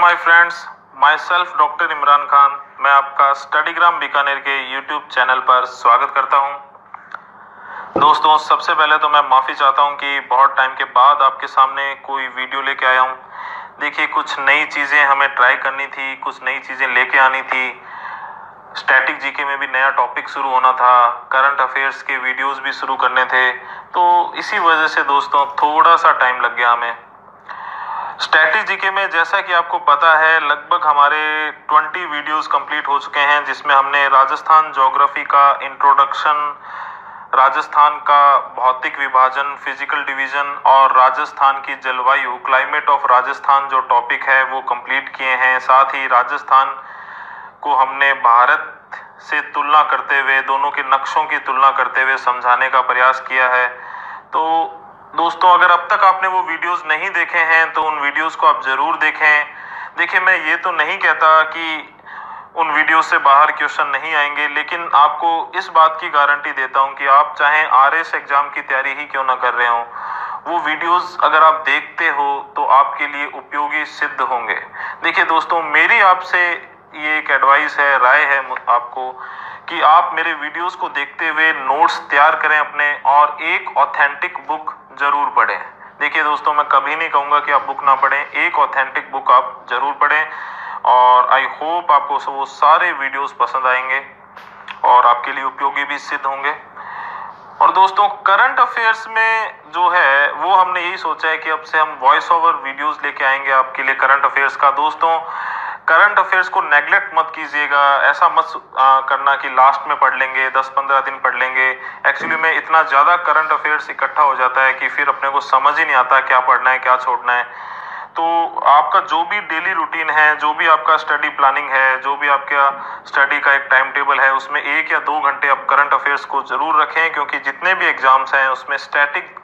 My friends, my self doctor Imran Khan. मैं आपका स्टडीग्राम बीकानेर के यूट्यूब चैनल पर स्वागत करता हूं। दोस्तों, सबसे पहले तो मैं माफ़ी चाहता हूं कि बहुत टाइम के बाद आपके सामने कोई वीडियो लेके आया हूं। देखिए, कुछ नई चीज़ें हमें ट्राई करनी थी, कुछ नई चीज़ें लेके आनी थी। स्टैटिक जीके में भी नया टॉपिक शुरू होना था, करंट अफेयर्स के वीडियोस भी शुरू करने थे, तो इसी वजह से दोस्तों थोड़ा सा टाइम लग गया हमें। स्टैटिक जीके में जैसा कि आपको पता है, लगभग हमारे 20 वीडियोस कंप्लीट हो चुके हैं, जिसमें हमने राजस्थान ज्योग्राफी का इंट्रोडक्शन, राजस्थान का भौतिक विभाजन, फिजिकल डिवीजन और राजस्थान की जलवायु, क्लाइमेट ऑफ राजस्थान जो टॉपिक है वो कंप्लीट किए हैं। साथ ही राजस्थान को हमने भारत से तुलना करते हुए, दोनों के नक्शों की तुलना करते हुए समझाने का प्रयास किया है। तो दोस्तों, अगर अब तक आपने वो वीडियोस नहीं देखे हैं तो उन वीडियोस को आप जरूर देखें। देखिए, मैं ये तो नहीं कहता कि उन वीडियो से बाहर क्वेश्चन नहीं आएंगे, लेकिन आपको इस बात की गारंटी देता हूं कि आप चाहे आरएस एग्जाम की तैयारी ही क्यों ना कर रहे हो, वो वीडियोस अगर आप देखते हो तो आपके लिए उपयोगी सिद्ध होंगे। देखिए दोस्तों, मेरी आपसे ये एक एडवाइस है, राय है आपको, कि आप मेरे वीडियोस को देखते हुए नोट्स तैयार करें अपने, और एक ऑथेंटिक बुक जरूर पढ़ें। देखिए दोस्तों, मैं कभी नहीं कहूँगा कि आप बुक ना पढ़ें, एक ऑथेंटिक बुक आप जरूर पढ़ें, और आई होप आपको वो सारे वीडियोस पसंद आएंगे और आपके लिए उपयोगी भी सिद्ध होंगे। और दोस्तों, करंट अफेयर्स में जो है वो हमने यही सोचा है कि अब से हम वॉइस ओवर वीडियोस लेके आएंगे आपके लिए करंट अफेयर्स का। दोस्तों, करंट अफेयर्स को नेग्लेक्ट मत कीजिएगा, ऐसा मत करना कि लास्ट में पढ़ लेंगे, 10-15 दिन पढ़ लेंगे। एक्चुअली में इतना ज़्यादा करंट अफेयर्स इकट्ठा हो जाता है कि फिर अपने को समझ ही नहीं आता क्या पढ़ना है, क्या छोड़ना है। तो आपका जो भी डेली रूटीन है, जो भी आपका स्टडी प्लानिंग है, जो भी आपका स्टडी का एक टाइम टेबल है, उसमें 1 या 2 घंटे आप करंट अफेयर्स को जरूर रखें, क्योंकि जितने भी एग्जाम्स हैं उसमें स्टैटिक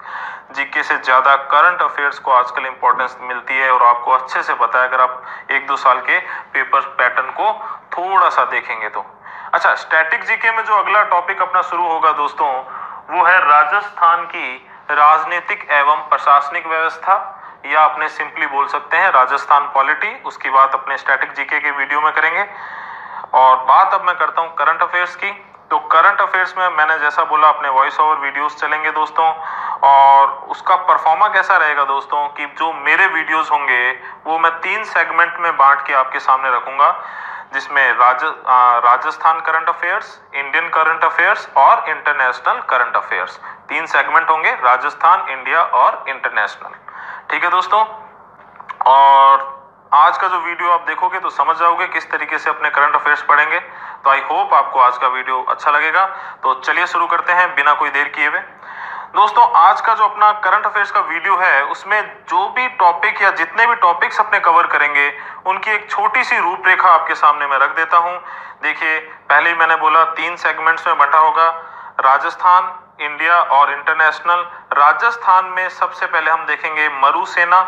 जीके से ज़्यादा करंट अफेयर्स को आजकल इंपॉर्टेंस मिलती है, और आपको अच्छे से पता है अगर आप 1-2 साल के पेपर पैटर्न को थोड़ा सा देखेंगे तो। अच्छा, स्टैटिक जीके में जो अगला टॉपिक अपना शुरू होगा दोस्तों, वो है राजस्थान की राजनीतिक एवं प्रशासनिक व्यवस्था, या अपने सिंपली बोल सकते हैं राजस्थान पॉलिटी। उसकी बात अपने स्टैटिक जीके के वीडियो में करेंगे। और बात अब मैं करता हूं करंट अफेयर्स की। तो करंट अफेयर्स में मैंने जैसा बोला, अपने वॉइस ओवर वीडियोस चलेंगे दोस्तों, और उसका परफॉर्मा कैसा रहेगा दोस्तों, कि जो मेरे वीडियोस होंगे वो मैं 3 सेगमेंट में बांट के आपके सामने रखूंगा, जिसमें Rajasthan current affairs, Indian current affairs और इंटरनेशनल करंट अफेयर्स। 3 सेगमेंट होंगे, राजस्थान, इंडिया और इंटरनेशनल। ठीक है दोस्तों, और आज का जो वीडियो आप देखोगे तो समझ जाओगे किस तरीके से अपने करंट अफेयर्स पढ़ेंगे। तो आई होप आपको आज का वीडियो अच्छा लगेगा। तो चलिए शुरू करते हैं बिना कोई देर किए हुए। दोस्तों, आज का जो अपना करंट अफेयर्स का वीडियो है, उसमें जो भी टॉपिक या जितने भी टॉपिक्स अपने कवर करेंगे, उनकी एक छोटी सी रूपरेखा आपके सामने मैं रख देता हूं। देखिए, पहले ही मैंने बोला 3 सेगमेंट्स में बंटा होगा, राजस्थान, इंडिया और इंटरनेशनल। राजस्थान में सबसे पहले हम देखेंगे मरुसेना।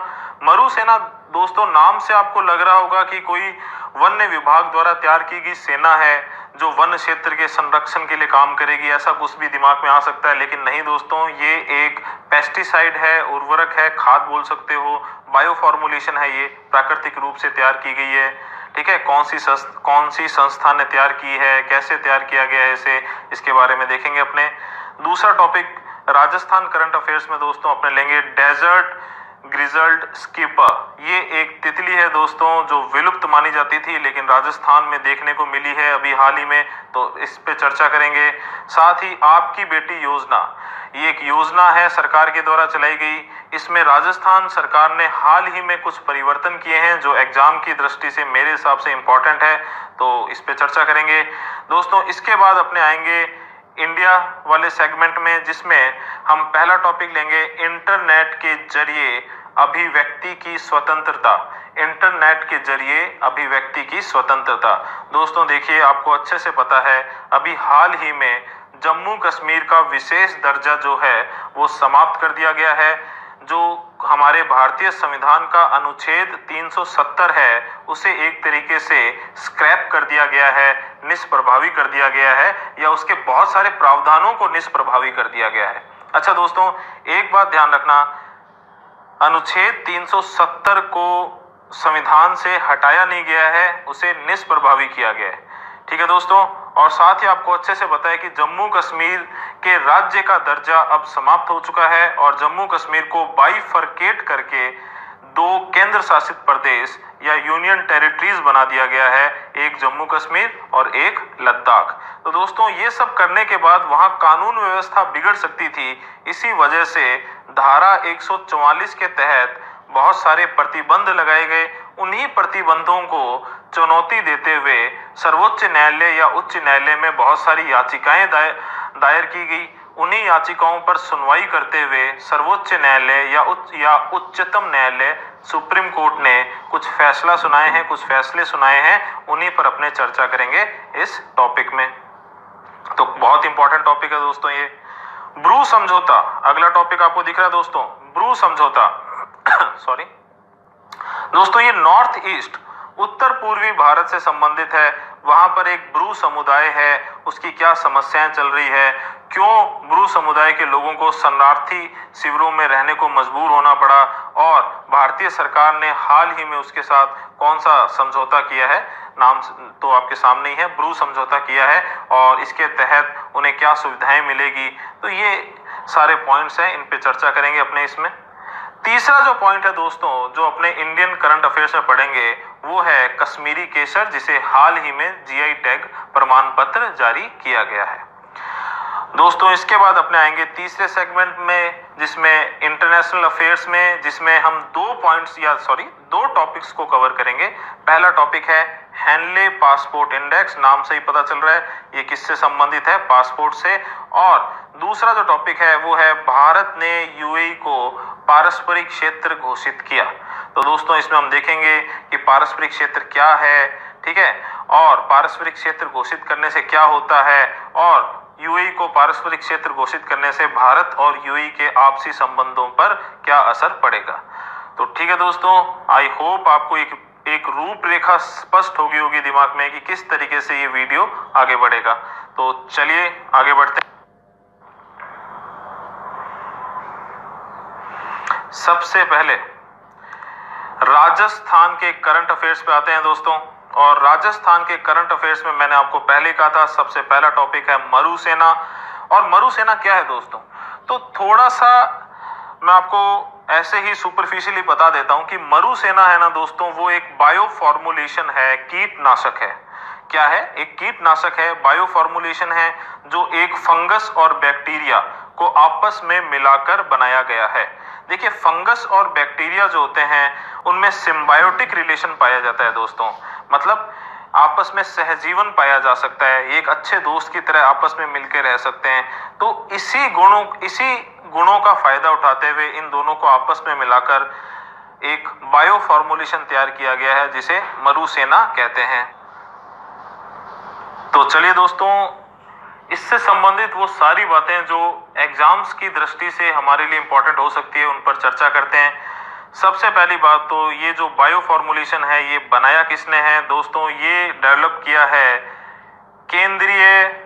मरुसेना दोस्तों, नाम से आपको लग रहा होगा कि कोई वन्य विभाग द्वारा तैयार की गई सेना है जो वन क्षेत्र के संरक्षण के लिए काम करेगी, ऐसा कुछ भी दिमाग में आ सकता है। लेकिन नहीं दोस्तों, ये एक पेस्टिसाइड है, उर्वरक है, खाद बोल सकते हो, बायो फॉर्मुलेशन है, ये प्राकृतिक रूप से तैयार की गई है। ठीक है, कौन सी संस्था ने तैयार की है, कैसे तैयार किया गया है इसे, इसके बारे में देखेंगे अपने। दूसरा टॉपिक राजस्थान करंट अफेयर्स में दोस्तों अपने लेंगे डेजर्ट ग्रिजल्ड स्कीपर। ये एक तितली है दोस्तों जो विलुप्त मानी जाती थी, लेकिन राजस्थान में देखने को मिली है अभी हाल ही में, तो इस पे चर्चा करेंगे। साथ ही आपकी बेटी योजना, ये एक योजना है सरकार के द्वारा चलाई गई। इसमें राजस्थान सरकार ने हाल ही में कुछ परिवर्तन किए हैं जो एग्जाम की दृष्टि से मेरे हिसाब से इंपॉर्टेंट है, तो इस पे चर्चा करेंगे दोस्तों। इसके बाद अपने आएंगे इंडिया वाले सेगमेंट में, जिसमें हम पहला टॉपिक लेंगे इंटरनेट के जरिए अभिव्यक्ति की स्वतंत्रता। इंटरनेट के जरिए अभिव्यक्ति की स्वतंत्रता। दोस्तों देखिए, आपको अच्छे से पता है अभी हाल ही में जम्मू कश्मीर का विशेष दर्जा जो है वो समाप्त कर दिया गया है। जो हमारे भारतीय संविधान का अनुच्छेद 370 है, उसे एक तरीके से स्क्रैप कर दिया गया है, निष्प्रभावी कर दिया गया है, या उसके बहुत सारे प्रावधानों को निष्प्रभावी कर दिया गया है। अच्छा दोस्तों, एक बात ध्यान रखना, अनुच्छेद 370 को संविधान से हटाया नहीं गया है, उसे निष्प्रभावी किया गया है। ठीक है दोस्तों, और साथ ही आपको अच्छे से पता है कि जम्मू कश्मीर के राज्य का दर्जा अब समाप्त हो चुका है और जम्मू कश्मीर को बाइफरकेट करके दो केंद्र शासित प्रदेश या यूनियन टेरिटरीज बना दिया गया है, एक जम्मू कश्मीर और एक लद्दाख। तो दोस्तों ये सब करने के बाद वहां कानून व्यवस्था बिगड़ सकती थी, इसी वजह से धारा 144 के तहत बहुत सारे प्रतिबंध लगाए गए। उन्हीं प्रतिबंधों को चुनौती देते हुए सर्वोच्च न्यायालय या उच्च न्यायालय में बहुत सारी याचिकाएं दायर की गई। उन्हीं याचिकाओं पर सुनवाई करते हुए सर्वोच्च न्यायालय या उच्चतम न्यायालय सुप्रीम कोर्ट ने कुछ फैसला सुनाए हैं, कुछ फैसले सुनाए हैं, उन्हीं पर अपने चर्चा करेंगे इस टॉपिक में। तो बहुत इंपॉर्टेंट टॉपिक है दोस्तों ये। ब्रू समझौता, अगला टॉपिक आपको दिख रहा है दोस्तों, ब्रू समझौता सॉरी दोस्तों, ये नॉर्थ ईस्ट उत्तर पूर्वी भारत से संबंधित है। वहां पर एक ब्रू समुदाय है, उसकी क्या समस्याएं चल रही है, क्यों ब्रू समुदाय के लोगों को शरणार्थी शिविरों में रहने को मजबूर होना पड़ा, और भारतीय सरकार ने हाल ही में उसके साथ कौन सा समझौता किया है, नाम तो आपके सामने ही है, ब्रू समझौता किया है, और इसके तहत उन्हें क्या सुविधाएं मिलेगी। तो ये सारे पॉइंट्स हैं, इन पे चर्चा करेंगे अपने इसमें। तीसरा जो पॉइंट है दोस्तों, जो अपने इंडियन करंट अफेयर्स में पढ़ेंगे, वो है कश्मीरी केसर, जिसे हाल ही में जीआई टैग प्रमाण पत्र जारी किया गया है। दोस्तों इसके बाद अपने आएंगे तीसरे सेगमेंट में, जिसमें इंटरनेशनल अफेयर्स में, जिसमें हम दो टॉपिक्स को कवर करेंगे। पहला टॉपिक है हैनले पासपोर्ट इंडेक्स, नाम से ही पता चल रहा है ये किससे संबंधित है, पासपोर्ट से। और दूसरा जो टॉपिक है वो है भारत ने यूएई को पारस्परिक क्षेत्र घोषित किया। तो दोस्तों इसमें हम देखेंगे कि पारस्परिक क्षेत्र क्या है, ठीक है, और पारस्परिक क्षेत्र घोषित करने से क्या होता है, और यूएई को पारस्परिक क्षेत्र घोषित करने से भारत और यूएई के आपसी संबंधों पर क्या असर पड़ेगा। तो ठीक है दोस्तों, आई होप आपको एक रूपरेखा स्पष्ट होगी दिमाग में कि किस तरीके से ये वीडियो आगे बढ़ेगा। तो चलिए आगे बढ़ते हैं। सबसे पहले राजस्थान के करंट अफेयर्स पे आते हैं दोस्तों, और राजस्थान के करंट अफेयर्स में मैंने आपको पहले कहा था सबसे पहला टॉपिक है मरु सेना। और मरु सेना क्या है दोस्तों, तो थोड़ा सा मैं आपको ऐसे ही सुपरफिशियली बता देता हूं कि मरु सेना है ना दोस्तों, वो एक बायो फॉर्मुलेशन है, कीटनाशक है। क्या है, एक कीटनाशक है, बायो फॉर्मुलेशन है, जो एक फंगस और बैक्टीरिया को आपस में मिलाकर बनाया गया है। देखिए फंगस और बैक्टीरिया जो होते हैं उनमें सिम्बायोटिक रिलेशन पाया जाता है दोस्तों, मतलब आपस में सहजीवन पाया जा सकता है, एक अच्छे दोस्त की तरह आपस में मिलकर रह सकते हैं। तो इसी गुणों का फायदा उठाते हुए इन दोनों को आपस में मिलाकर एक बायो फॉर्मुलेशन तैयार किया गया है, जिसे मरु सेना कहते हैं। तो चलिए दोस्तों, इससे संबंधित वो सारी बातें जो एग्जाम्स की दृष्टि से हमारे लिए इंपॉर्टेंट हो सकती है उन पर चर्चा करते हैं। सबसे पहली बात तो ये जो बायो फॉर्मुलेशन है ये बनाया किसने है दोस्तों, ये डेवलप किया है केंद्रीय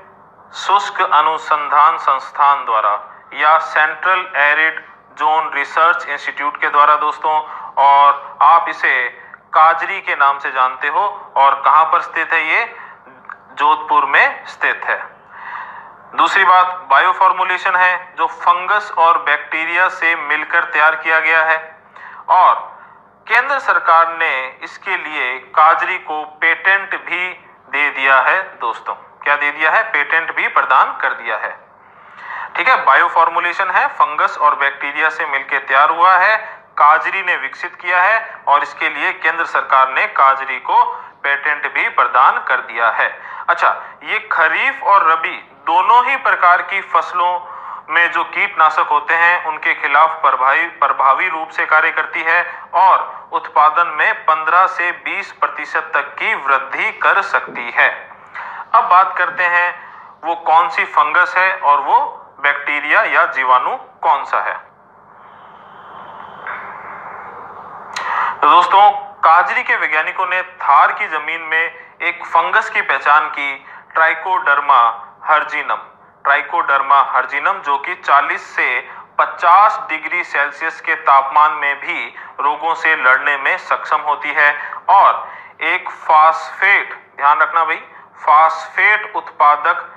शुष्क अनुसंधान संस्थान द्वारा या central arid zone research institute के द्वारा दोस्तों, और आप इसे काजरी के नाम से जानते हो। और कहां पर स्थित है ये, जोधपुर में स्थित है। दूसरी बात, बायो फॉर्मुलेशन है जो फंगस और बैक्टीरिया से मिलकर तैयार किया गया है, और केंद्र सरकार ने इसके लिए काजरी को पेटेंट भी दे दिया है दोस्तों। क्या दे दिया है, पेटेंट भी प्रदान कर दिया है। ठीक है, बायो फॉर्मुलेशन है, फंगस और बैक्टीरिया से मिलकर तैयार हुआ है, काजरी ने विकसित किया है, और इसके लिए केंद्र सरकार ने काजरी को पेटेंट भी प्रदान कर दिया है। अच्छा, ये खरीफ और रबी दोनों ही प्रकार की फसलों में जो कीटनाशक होते हैं उनके खिलाफ प्रभावी रूप से कार्य करती है, और उत्पादन में 15 से 20% तक की वृद्धि कर सकती है। अब बात करते हैं वो कौन सी फंगस है और वो बैक्टीरिया या जीवाणु कौन सा है। तो दोस्तों, काजरी के वैज्ञानिकों ने थार की जमीन में एक फंगस की पहचान की, ट्राइकोडर्मा हर्जिनम, जो कि 40 से 50 डिग्री सेल्सियस के तापमान में भी रोगों से लड़ने में सक्षम होती है। और एक फास्फेट, ध्यान रखना भाई, फास्फेट उत्पादक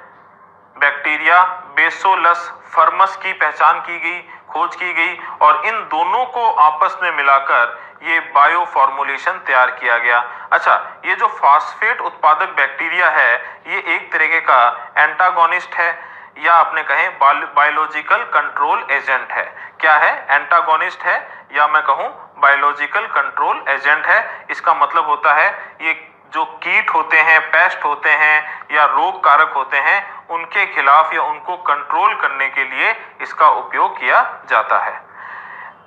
बैक्टीरिया बेसोलस फर्मस की पहचान की गई, खोज की गई, और इन दोनों को आपस में मिलाकर ये बायो फॉर्मुलेशन तैयार किया गया। अच्छा, ये जो फास्फेट उत्पादक बैक्टीरिया है ये एक तरीके का एंटागोनिस्ट है, या आपने कहें बायोलॉजिकल कंट्रोल एजेंट है। क्या है? एंटागोनिस्ट है, या मैं कहूं बायोलॉजिकल कंट्रोल एजेंट है। इसका मतलब होता है ये जो कीट होते हैं, पेस्ट होते हैं या रोग कारक होते हैं, उनके खिलाफ या उनको कंट्रोल करने के लिए इसका उपयोग किया जाता है।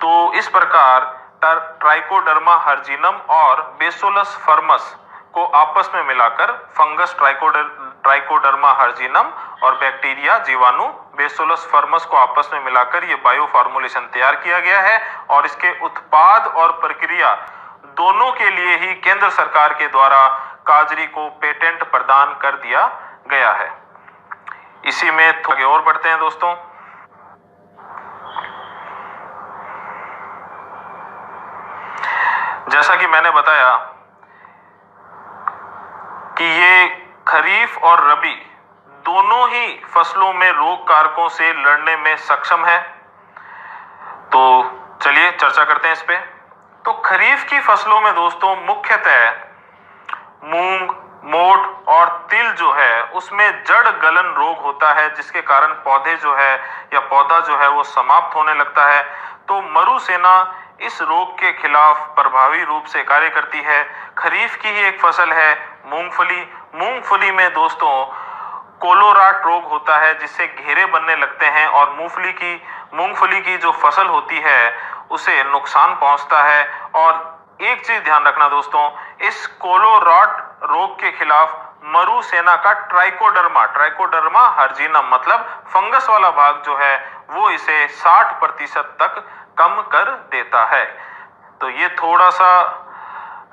तो इस प्रकार ट्राइकोडर्मा हर्जिनम और बेसोलस फर्मस को आपस में मिलाकर फंगस ट्राइकोडर्मा हर्जिनम और बैक्टीरिया जीवाणु बेसोलस फर्मस को आपस में मिलाकर ये बायो फॉर्मुलेशन तैयार किया गया है। और इसके उत्पाद और प्रक्रिया दोनों के लिए ही केंद्र सरकार के द्वारा काजरी को पेटेंट प्रदान कर दिया गया है। इसी में आगे और बढ़ते हैं दोस्तों। जैसा कि मैंने बताया कि ये खरीफ और रबी दोनों ही फसलों में रोग कारकों से लड़ने में सक्षम है। तो चलिए चर्चा करते हैं इस पे। तो खरीफ की फसलों में दोस्तों मुख्यतः मूंग, मोठ और तिल जो है उसमें जड़ गलन रोग होता है, जिसके कारण पौधे जो है या पौधा जो है वो समाप्त होने लगता है। तो मरु सेना इस रोग के खिलाफ प्रभावी रूप से कार्य करती है। खरीफ की ही एक फसल है मूंगफली। मूंगफली में दोस्तों कोलोराट रोग होता है, जिससे घेरे बनने लगते हैं और मूंगफली की जो फसल होती है उसे नुकसान पहुंचता है। और एक चीज ध्यान रखना दोस्तों, इस कोलोराट रोग के खिलाफ मरु सेना का ट्राइकोडर्मा हर्जिनम मतलब फंगस वाला भाग जो है वो इसे 60% तक कम कर देता है। तो ये थोड़ा सा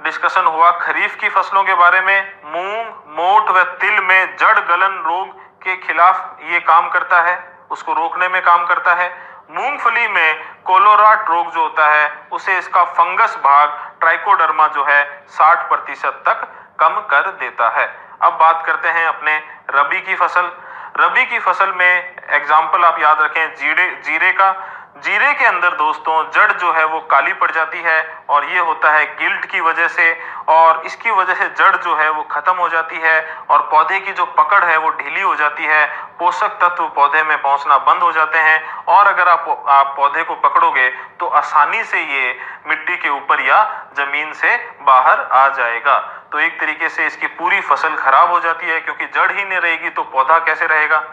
डिस्कशन हुआ खरीफ की फसलों के बारे में। मूंग, मोठ व तिल में जड़ गलन रोग के खिलाफ ये काम करता है, उसको रोकने में काम करता है। मूंगफली में कोलोराट रोग जो होता है उसे इसका फंगस भाग ट्राइकोडर्मा जो है 60% तक कम कर देता है। अब बात करते हैं अपने रबी की फसल। रबी की फसल में एग्जाम्पल आप याद रखें जीरे का। जीरे के अंदर दोस्तों जड़ जो है वो काली पड़ जाती है, और ये होता है गिल्ट की वजह से, और इसकी वजह से जड़ जो है वो खत्म हो जाती है और पौधे की जो पकड़ है वो ढीली हो जाती है। पोषक तत्व पौधे में पहुंचना बंद हो जाते हैं, और अगर आप पौधे को पकड़ोगे तो आसानी से ये मिट्टी के ऊपर या जमीन से बाहर आ जाएगा। तो एक तरीके से इसकी पूरी फसल खराब हो जाती है, क्योंकि जड़ ही नहीं रहेगी तो पौधा कैसे रहेगा।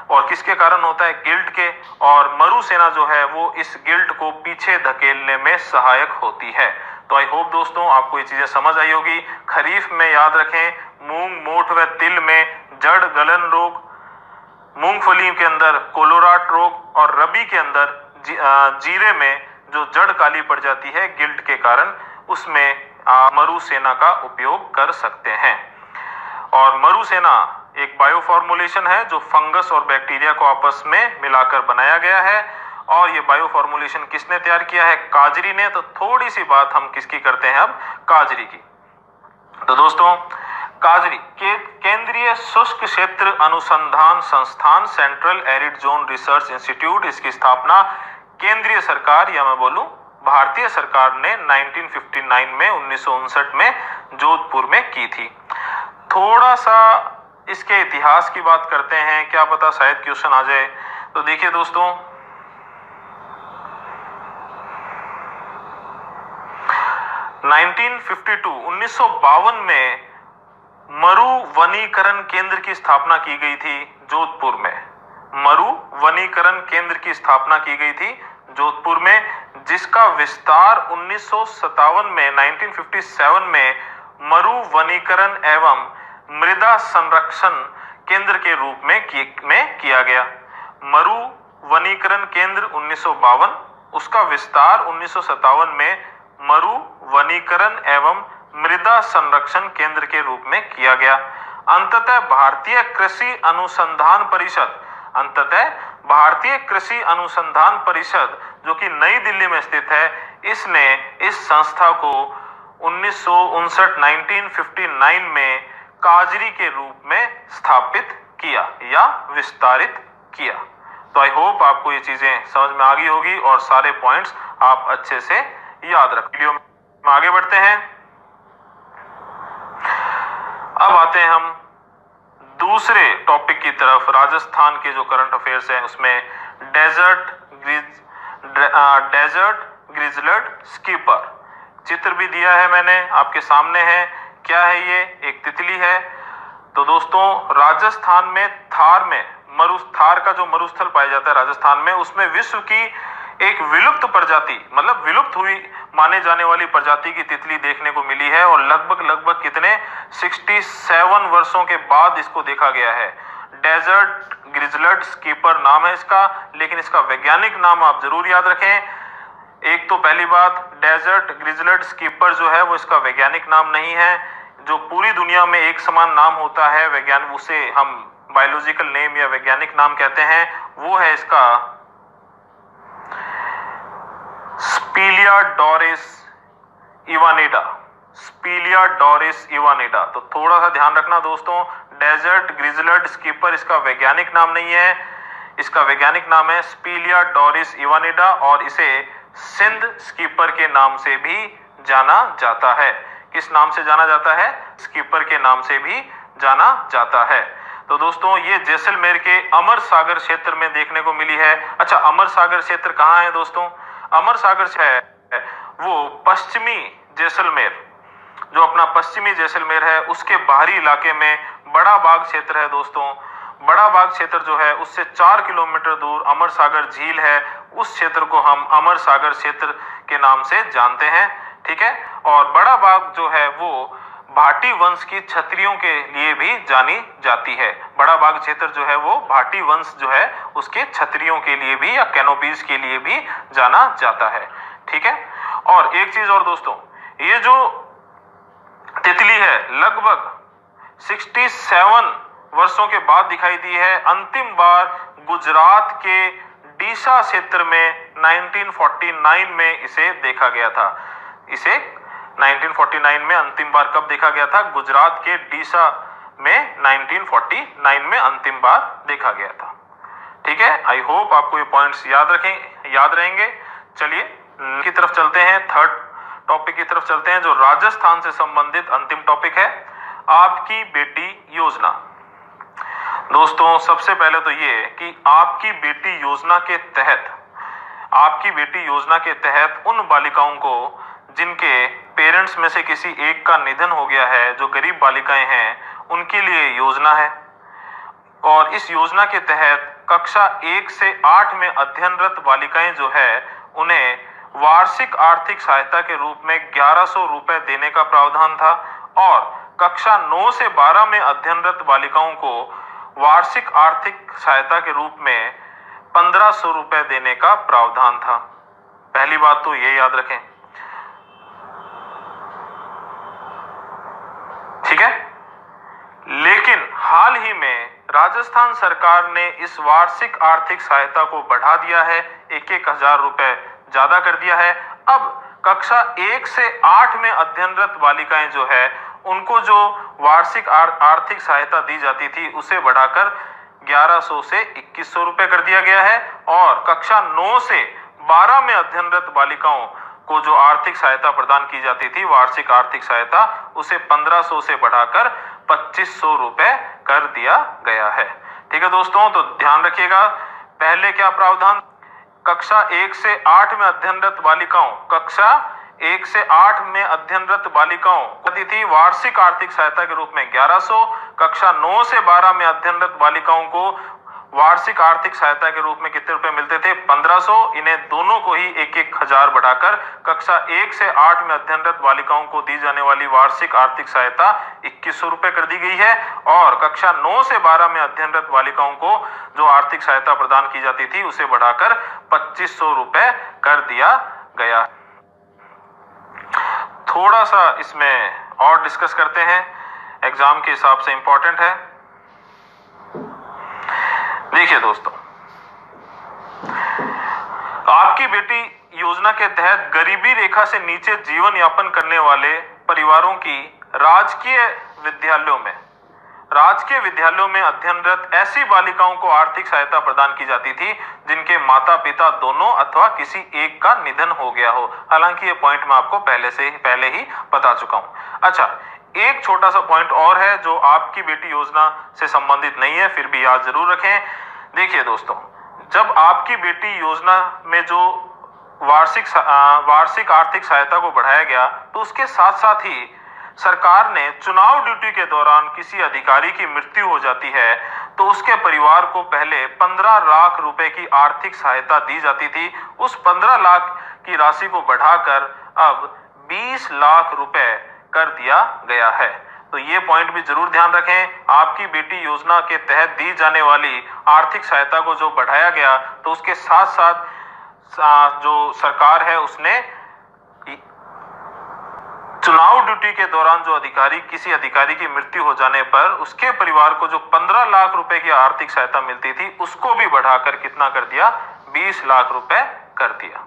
और किसके कारण होता है? गिल्ट के। और मरु सेना जो है वो इस गिल्ट को पीछे धकेलने में सहायक होती है। तो आई होप दोस्तों आपको ये चीजें समझ आई होगी। खरीफ में याद रखें मूंग, मोठ व तिल में जड़ गलन रोग, मूंगफली के अंदर कोलोराट रोग, और रबी के अंदर जीरे में जो जड़ काली पड़ जाती है गिल्ट के कारण, उसमें मरु सेना का उपयोग कर सकते हैं। और मरु सेना एक बायो फॉर्मुलेशन है जो फंगस और बैक्टीरिया को आपस में मिलाकर बनाया गया है। और ये बायो फॉर्मुलेशन किसने तैयार किया है? काजरी ने। तो थोड़ी सी बात हम किसकी करते हैं अब? काजरी की। तो दोस्तों काजरी के केंद्रीय शुष्क क्षेत्र अनुसंधान संस्थान central arid zone research institute, इसकी स्थापना केंद्रीय सरकार या मैं बोलूं भारतीय सरकार ने 1959 में 1959 में जोधपुर में की थी। थोड़ा सा इसके इतिहास की बात करते हैं, क्या पता शायद क्वेश्चन आ जाए। तो देखिए दोस्तों 1952 में मरु वनीकरण केंद्र की स्थापना की गई थी जोधपुर में। मरु वनीकरण केंद्र की स्थापना की गई थी जोधपुर में, जिसका विस्तार 1957 में मरु वनीकरण एवं मृदा संरक्षण केंद्र के रूप में किया गया। मरु वनीकरण केंद्र 1952, उसका विस्तार 1957 में मरु वनीकरण एवं मृदा संरक्षण केंद्र के रूप में किया गया। अंततः भारतीय कृषि अनुसंधान परिषद भारतीय कृषि अनुसंधान परिषद जो कि नई दिल्ली में स्थित है, इसने इस संस्था को 1959 में काजरी के रूप में स्थापित किया या विस्तारित किया। तो आई होप आपको ये चीजें समझ में आ गई होगी और सारे पॉइंट्स आप अच्छे से याद रख। वीडियो में आगे बढ़ते हैं। अब आते हैं हम दूसरे टॉपिक की तरफ। राजस्थान के जो करंट अफेयर्स हैं उसमें डेजर्ट ग्रिजलर्ड स्कीपर चित्र भी दिया है मैंने, आपके सामने है। क्या है ये? एक तितली है। तो दोस्तों राजस्थान में थार का जो मरुस्थल पाया जाता है राजस्थान में, उसमें विश्व की एक विलुप्त प्रजाति, मतलब विलुप्त हुई माने जाने वाली प्रजाति की तितली देखने को मिली है और लगभग कितने 67 वर्षों के बाद इसको देखा गया है। डेजर्ट ग्रिजलर्ड स्कीपर नाम है इसका, लेकिन इसका वैज्ञानिक नाम आप जरूर याद रखें। एक तो पहली बात, डेजर्ट ग्रिजलर्ड स्कीपर जो है वो इसका वैज्ञानिक नाम नहीं है। जो पूरी दुनिया में एक समान नाम होता है वैज्ञानिक, उसे हम बायोलॉजिकल नेम या वैज्ञानिक नाम कहते हैं, वो है इसका स्पीलियाडोरिस इवानिडा। स्पीलियाडोरिस इवानिडा। तो थोड़ा सा ध्यान रखना दोस्तों, डेजर्ट ग्रिजलर्ड स्कीपर इसका वैज्ञानिक नाम नहीं है, इसका वैज्ञानिक नाम है स्पीलियाडोरिस इवानिडा और इसे सिंध स्कीपर के नाम से भी जाना जाता है। किस नाम से जाना जाता है? स्कीपर के नाम से भी जाना जाता है। तो दोस्तों ये जैसलमेर के अमर सागर क्षेत्र में देखने को मिली है। अच्छा, अमर सागर क्षेत्र कहाँ है दोस्तों? अमर सागर है वो पश्चिमी जैसलमेर, जो अपना पश्चिमी जैसलमेर है उसके बाहरी इलाके में बड़ा बाग क्षेत्र है दोस्तों। बड़ा बाग क्षेत्र जो है उससे 4 किलोमीटर दूर अमर सागर झील है, उस क्षेत्र को हम अमर सागर क्षेत्र के नाम से जानते हैं। ठीक है, और बड़ा बाग जो है वो भाटी वंश की छतरियों के लिए भी जानी जाती है। बड़ा बाग क्षेत्र जो है वो भाटी वंश जो है उसके छतरियों के लिए भी या कैनोपीज के लिए भी जाना जाता है। ठीक है, और एक चीज और दोस्तों, ये जो तितली है लगभग 67 वर्षों के बाद दिखाई दी है। अंतिम बार गुजरात के डीसा क्षेत्र में 1949 में इसे देखा गया था। इसे 1949 में अंतिम बार कब देखा गया था? गुजरात के डीसा में 1949 में अंतिम बार देखा गया था। ठीक है, आई होप आपको ये पॉइंट्स याद रहेंगे। चलिए की तरफ चलते हैं, थर्ड टॉपिक की तरफ चलते हैं जो राजस्थान से संबंधित अंतिम टॉपिक है, आपकी बेटी योजना। दोस्तों सबसे पहले तो ये कि आपकी बेटी योजना के तहत उन बालिकाओं को जिनके पेरेंट्स में से किसी एक का निधन हो गया है, जो गरीब बालिकाएं हैं, उनके लिए योजना है। और इस योजना के तहत कक्षा 1 से 8 में अध्ययनरत बालिकाएं जो है उन्हें वार्षिक आर्थिक सहायता के रूप में 1100 रुपए देने का प्रावधान था और कक्षा 9 से 12 में अध्ययनरत बालिकाओं को वार्षिक आर्थिक सहायता के रूप में 1500 रुपए देने का प्रावधान था। पहली बात तो ये याद रखें। ठीक है, लेकिन हाल ही में राजस्थान सरकार ने इस वार्षिक आर्थिक सहायता को बढ़ा दिया है, 1,000 रुपए ज्यादा कर दिया है। अब कक्षा 1 से 8 में अध्ययनरत बालिकाएं जो है उनको जो वार्षिक आर्थिक सहायता दी जाती थी उसे बढ़ाकर 1100 से 2100 रुपए कर दिया गया है और कक्षा 9 से 12 में अध्ययनरत बालिकाओं को जो आर्थिक सहायता प्रदान की जाती थी, वार्षिक आर्थिक सहायता, उसे 1500 से बढ़ाकर 2500 रुपए कर दिया गया है। ठीक है दोस्तों, तो ध्यान रखिएगा। पहले क्या प्रावधान? कक्षा 1 से 8 में अध्ययनरत बालिकाओं को दी थी वार्षिक आर्थिक सहायता के रूप में 1100, कक्षा 9 से 12 में अध्ययनरत बालिकाओं को वार्षिक आर्थिक सहायता के रूप में कितने रुपए मिलते थे? 1500। इन्हें दोनों को ही 1,000 बढ़ाकर कक्षा 1 से 8 में अध्ययनरत बालिकाओं को दी जाने वाली वार्षिक आर्थिक सहायता 2100 रुपए कर दी गई है और कक्षा 9 से 12 में अध्ययनरत बालिकाओं को जो आर्थिक सहायता प्रदान की जाती थी उसे बढ़ाकर 2500 रुपए कर दिया गया। थोड़ा सा इसमें और डिस्कस करते हैं, एग्जाम के हिसाब से इंपॉर्टेंट है। देखिए दोस्तों, तो आपकी बेटी योजना के तहत गरीबी रेखा से नीचे जीवन यापन करने वाले परिवारों की राजकीय विद्यालयों में अध्ययनरत ऐसी बालिकाओं को आर्थिक सहायता प्रदान की जाती थी जिनके माता पिता दोनों अथवा किसी एक का निधन हो गया हो। हालांकि ये पॉइंट मैं आपको पहले ही बता चुका हूं। अच्छा, एक छोटा सा पॉइंट और है जो आपकी बेटी योजना से संबंधित नहीं है, फिर भी याद जरूर रखें। देखिए दोस्तों, जब आपकी बेटी योजना में जो वार्षिक आर्थिक सहायता को बढ़ाया गया, तो उसके साथ साथ ही सरकार ने चुनाव ड्यूटी के दौरान किसी अधिकारी की मृत्यु हो जाती है तो उसके परिवार को पहले 15 लाख रुपए की आर्थिक सहायता दी जाती थी। उस 15 लाख की राशि को बढ़ाकर अब 20 लाख रुपए कर दिया गया है। तो ये पॉइंट भी जरूर ध्यान रखें। आपकी बेटी योजना के तहत दी जाने वाली आर्थिक सहायता को जो बढ़ाया गया, तो उसके साथ साथ जो सरकार है उसने चुनाव ड्यूटी के दौरान जो किसी अधिकारी की मृत्यु हो जाने पर उसके परिवार को जो 15 लाख रुपए की आर्थिक सहायता मिलती थी, उसको भी बढ़ाकर कितना कर दिया? 20 लाख रुपए कर दिया।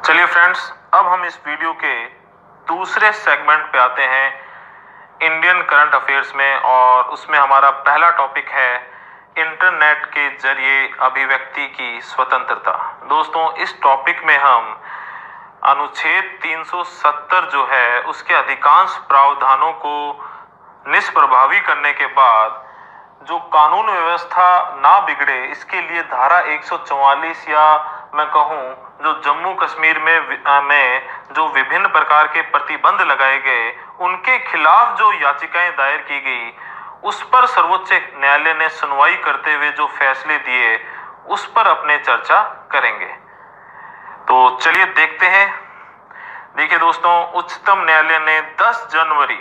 चलिए फ्रेंड्स, अब हम इस वीडियो के दूसरे सेगमेंट पे आते हैं, इंडियन करंट अफेयर्स में, और उसमें हमारा पहला टॉपिक है इंटरनेट के जरिए अभिव्यक्ति की स्वतंत्रता। दोस्तों, इस टॉपिक में हम अनुच्छेद 370 जो है उसके अधिकांश प्रावधानों को निष्प्रभावी करने के बाद जो कानून व्यवस्था ना बिगड़े, इसके लिए धारा 144 या मैं कहूं जो जम्मू कश्मीर में जो विभिन्न प्रकार के प्रतिबंध लगाए गए, उनके खिलाफ जो याचिकाएं दायर की गई, उस पर सर्वोच्च न्यायालय ने सुनवाई करते हुए जो फैसले दिए, उस पर अपने चर्चा करेंगे। तो चलिए देखते हैं। देखिए दोस्तों, उच्चतम न्यायालय ने 10 जनवरी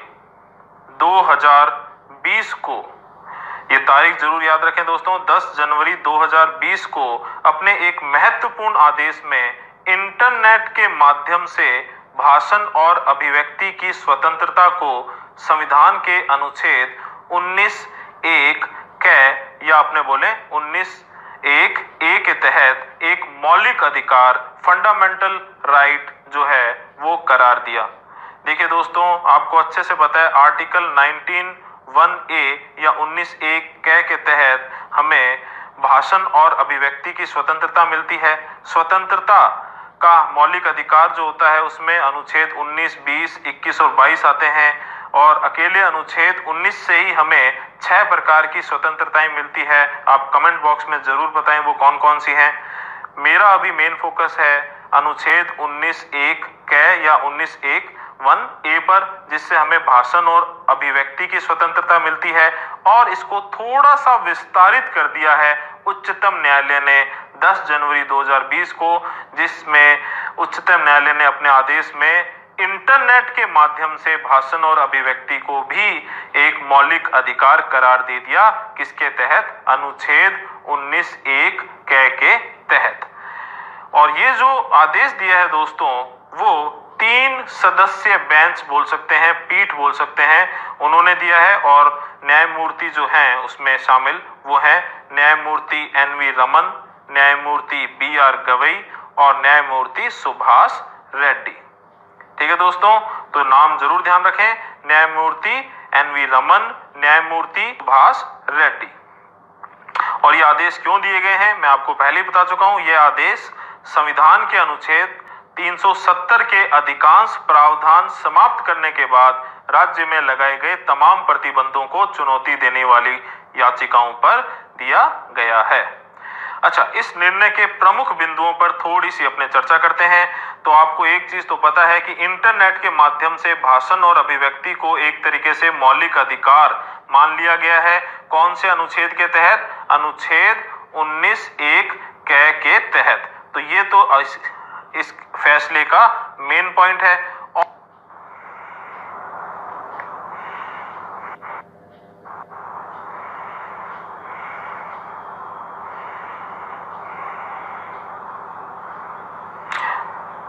2020 को, ये तारीख जरूर याद रखें दोस्तों, 10 जनवरी 2020 को अपने एक महत्वपूर्ण आदेश में इंटरनेट के माध्यम से भाषण और अभिव्यक्ति की स्वतंत्रता को संविधान के अनुच्छेद 19(1) क या आपने बोले 19(1)(a) के तहत एक मौलिक अधिकार, फंडामेंटल राइट जो है वो करार दिया। देखिए दोस्तों, आपको अच्छे से पता है आर्टिकल 19(1)(a) या 19(1) क के तहत हमें भाषण और अभिव्यक्ति की स्वतंत्रता मिलती है। स्वतंत्रता का मौलिक अधिकार जो होता है उसमें अनुच्छेद 19, 20, 21 और 22 आते हैं, और अकेले अनुच्छेद 19 से ही हमें 6 प्रकार की स्वतंत्रताएं मिलती है। आप कमेंट बॉक्स में जरूर बताएं वो कौन कौन सी हैं। मेरा अभी मेन फोकस है अनुच्छेद 19(1) क या 19(1)(a) पर, जिससे हमें भाषण और अभिव्यक्ति की स्वतंत्रता मिलती है, और इसको थोड़ा सा विस्तारित कर दिया है उच्चतम न्यायालय ने 10 जनवरी 2020 को, जिसमें उच्चतम न्यायालय ने अपने आदेश में इंटरनेट के माध्यम से भाषण और अभिव्यक्ति को भी एक मौलिक अधिकार करार दे दिया। किसके तहत? अनुच्छेद 19(1) क के तहत। और ये जो आदेश दिया है दोस्तों, वो 3 सदस्य बेंच बोल सकते हैं, पीठ बोल सकते हैं, उन्होंने दिया है, और न्यायमूर्ति जो हैं उसमें शामिल वो है न्यायमूर्ति NV रमन, न्यायमूर्ति BR गवई और न्यायमूर्ति सुभाष रेड्डी। ठीक है दोस्तों, तो नाम जरूर ध्यान रखें, न्यायमूर्ति NV रमन, न्यायमूर्ति सुभाष रेड्डी। और ये आदेश क्यों दिए गए हैं मैं आपको पहले ही बता चुका हूं। ये आदेश संविधान के अनुच्छेद 370 के अधिकांश प्रावधान समाप्त करने के बाद राज्य में लगाए गए तमाम प्रतिबंधों को चुनौती देने वाली याचिकाओं पर दिया गया है। अच्छा, इस निर्णय के प्रमुख बिंदुओं पर थोड़ी सी अपने चर्चा करते हैं। तो आपको एक चीज तो पता है कि इंटरनेट के माध्यम से भाषण और अभिव्यक्ति को एक तरीके से मौलिक अधिकार मान लिया गया है। कौन से अनुच्छेद के तहत? अनुच्छेद 19(1) क के तहत। तो ये तो इस फैसले का मेन पॉइंट है।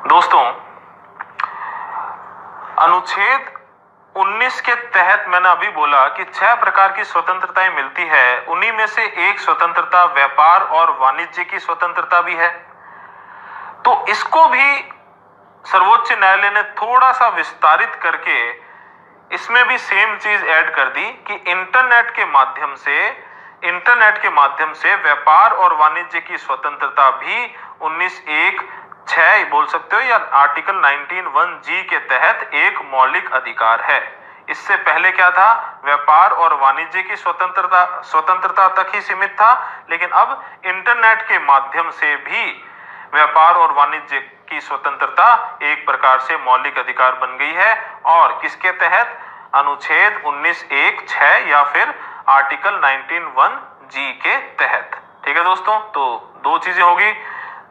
दोस्तों, अनुच्छेद 19 के तहत मैंने अभी बोला कि 6 प्रकार की स्वतंत्रताएं मिलती है। उन्हीं में से एक स्वतंत्रता व्यापार और वाणिज्य की स्वतंत्रता भी है। तो इसको भी सर्वोच्च न्यायालय ने थोड़ा सा विस्तारित करके इसमें भी सेम चीज ऐड कर दी कि इंटरनेट के माध्यम से व्यापार और वाणिज्य की स्वतंत्रता भी 19(1)(6) बोल सकते हो या आर्टिकल 19(1)(g) के तहत एक मौलिक अधिकार है। इससे पहले क्या था, व्यापार और वाणिज्य की स्वतंत्रता तक ही सीमित था, लेकिन अब इंटरनेट के माध्यम से भी व्यापार और वाणिज्य की स्वतंत्रता एक प्रकार से मौलिक अधिकार बन गई है। और किसके तहत, अनुच्छेद 19(1)(6) या फिर आर्टिकल 19(1)(g) के तहत। ठीक है दोस्तों, तो दो चीजें होगी,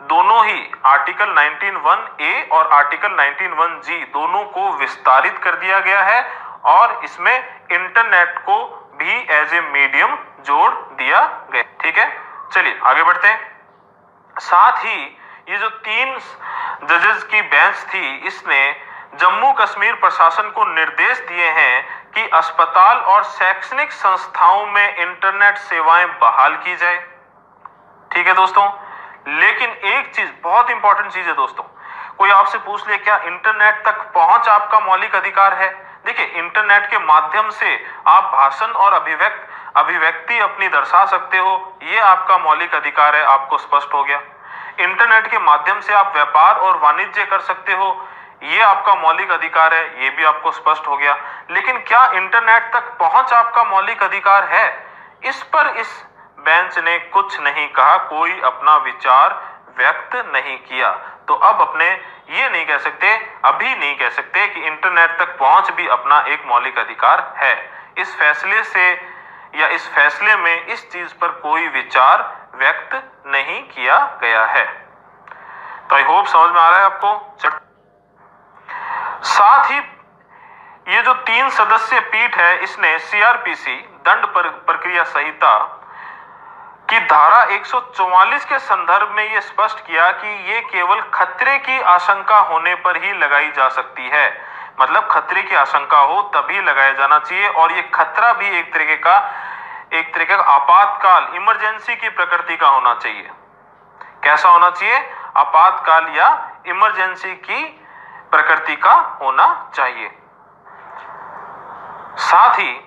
दोनों ही आर्टिकल 19(1)(a) और आर्टिकल 19(1)(g) दोनों को विस्तारित कर दिया गया है और इसमें इंटरनेट को भी एज ए मीडियम जोड़ दिया गया। ठीक है, चलिए आगे बढ़ते हैं। साथ ही ये जो 3 जजेस की बेंच थी, इसने जम्मू कश्मीर प्रशासन को निर्देश दिए हैं कि अस्पताल और शैक्षणिक संस्थाओं में इंटरनेट सेवाएं बहाल की जाए। ठीक है दोस्तों, लेकिन एक चीज बहुत इंपॉर्टेंट चीज है दोस्तों, कोई आपसे पूछ ले क्या इंटरनेट तक पहुंच आपका मौलिक अधिकार है? देखिए, इंटरनेट के माध्यम से आप भाषण और अभिव्यक्ति अपनी दर्शा सकते हो, ये आपका मौलिक अधिकार है, आपको स्पष्ट हो गया। इंटरनेट के माध्यम से आप व्यापार और वाणिज्य कर सकते हो, ये आपका मौलिक अधिकार है, ये भी आपको स्पष्ट हो गया। लेकिन क्या इंटरनेट तक पहुंच आपका मौलिक अधिकार है? इस पर इस बेंच ने कुछ नहीं कहा, कोई अपना विचार व्यक्त नहीं किया। तो अब अपने ये नहीं कह सकते, अभी नहीं कह सकते कि इंटरनेट तक पहुंच भी अपना एक मौलिक अधिकार है। इस फैसले से या इस फैसले में इस चीज पर कोई विचार व्यक्त नहीं किया गया है। तो आई होप समझ में आ रहा है आपको। साथ ही ये जो 3 सदस्यीय पीठ है, इसने सीआरपीसी दंड प्रक्रिया संहिता की धारा 144 के संदर्भ में ये स्पष्ट किया कि ये केवल खतरे की आशंका होने पर ही लगाई जा सकती है। मतलब खतरे की आशंका हो तभी लगाया जाना चाहिए, और ये खतरा भी एक तरीके का आपातकाल, इमरजेंसी की प्रकृति का होना चाहिए। कैसा होना चाहिए? आपातकाल या इमरजेंसी की प्रकृति का होना चाहिए। साथ ही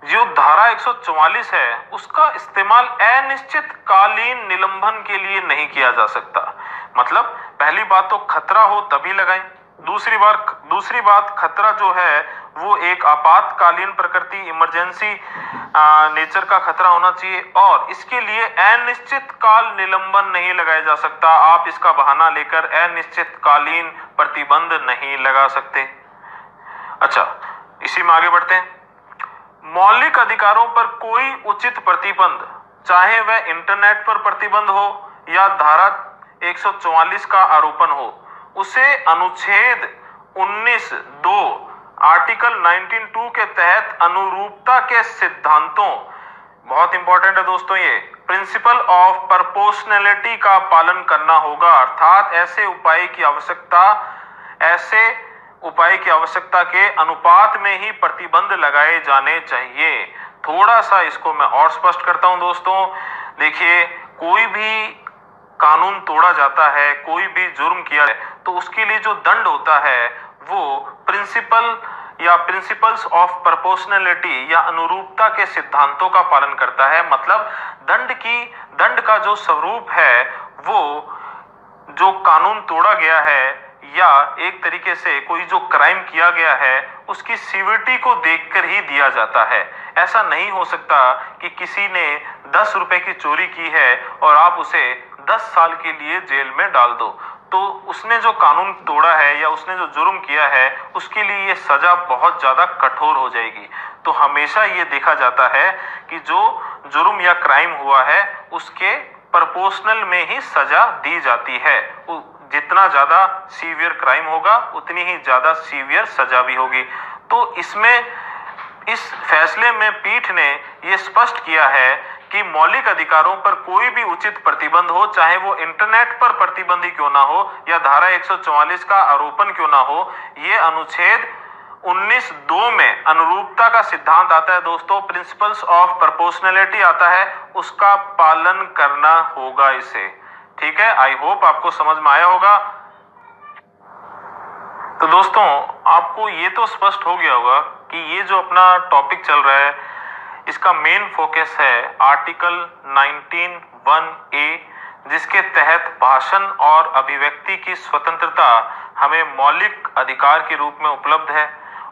जो धारा 144 है, उसका इस्तेमाल अनिश्चितकालीन निलंबन के लिए नहीं किया जा सकता। मतलब पहली बात तो खतरा हो तभी लगाएं, दूसरी बात खतरा जो है वो एक आपातकालीन प्रकृति, इमरजेंसी नेचर का खतरा होना चाहिए, और इसके लिए अनिश्चितकाल निलंबन नहीं लगाया जा सकता। आप इसका बहाना लेकर अनिश्चितकालीन प्रतिबंध नहीं लगा सकते। अच्छा, इसी में आगे बढ़ते हैं। मौलिक अधिकारों पर कोई उचित प्रतिबंध, चाहे वह इंटरनेट पर प्रतिबंध हो या धारा 144 का आरोपण हो, उसे अनुच्छेद 19(2) आर्टिकल 19(2) के तहत अनुरूपता के सिद्धांतों, बहुत इंपॉर्टेंट है दोस्तों, ये प्रिंसिपल ऑफ प्रोपोर्शनैलिटी का पालन करना होगा। अर्थात ऐसे उपाय की आवश्यकता के अनुपात में ही प्रतिबंध लगाए जाने चाहिए। थोड़ा सा इसको मैं और स्पष्ट करता हूं दोस्तों। देखिए, कोई भी कानून तोड़ा जाता है, कोई भी जुर्म किया है, तो उसके लिए जो दंड होता है वो प्रिंसिपल्स ऑफ प्रोपोर्शनैलिटी या अनुरूपता के सिद्धांतों का पालन करता है। मतलब दंड का जो स्वरूप है वो जो कानून तोड़ा गया है या एक तरीके से कोई जो क्राइम किया गया है उसकी सीवियरिटी को देखकर ही दिया जाता है। ऐसा नहीं हो सकता कि किसी ने 10 रुपए की चोरी की है और आप उसे 10 साल के लिए जेल में डाल दो, तो उसने जो कानून तोड़ा है या उसने जो जुर्म किया है उसके लिए ये सजा बहुत ज्यादा कठोर हो जाएगी। तो हमेशा ये देखा जाता है कि जो जुर्म या क्राइम हुआ है उसके प्रोपोर्शनल में ही सजा दी जाती है। जितना ज्यादा सीवियर क्राइम होगा उतनी ही ज्यादा सीवियर सजा भी होगी। तो इस फैसले में पीठ ने यह स्पष्ट किया है कि मौलिक अधिकारों पर कोई भी उचित प्रतिबंध हो, चाहे वो इंटरनेट पर प्रतिबंधी क्यों ना हो या धारा 144 का आरोपण क्यों ना हो, ये अनुच्छेद 19(2) में अनुरूपता का सिद्धांत आता है दोस्तों, प्रिंसिपल्स ऑफ प्रोपोर्शनैलिटी आता है, उसका पालन करना होगा इसे। ठीक है, आई होप आपको समझ में आया होगा। तो दोस्तों आपको ये तो स्पष्ट हो गया होगा कि ये जो अपना टॉपिक चल रहा है इसका मेन फोकस है आर्टिकल 19(1)(a), जिसके तहत भाषण और अभिव्यक्ति की स्वतंत्रता हमें मौलिक अधिकार के रूप में उपलब्ध है।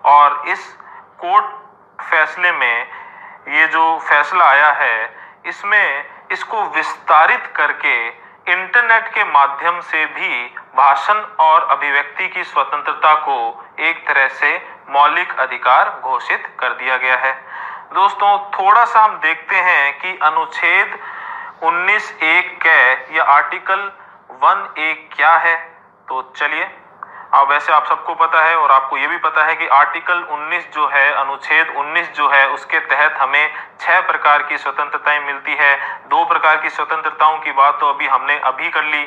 और इस कोर्ट फैसले में ये जो फैसला आया है इसमें इसको विस्तारित करके इंटरनेट के माध्यम से भी भाषण और अभिव्यक्ति की स्वतंत्रता को एक तरह से मौलिक अधिकार घोषित कर दिया गया है। दोस्तों थोड़ा सा हम देखते हैं कि अनुच्छेद 19(1) कै या आर्टिकल 1(a) क्या है। तो चलिए, अब वैसे आप सबको पता है और आपको ये भी पता है कि आर्टिकल 19 जो है, अनुच्छेद 19 जो है, उसके तहत हमें 6 प्रकार की स्वतंत्रताएं मिलती है। 2 प्रकार की स्वतंत्रताओं की बात तो हमने अभी कर ली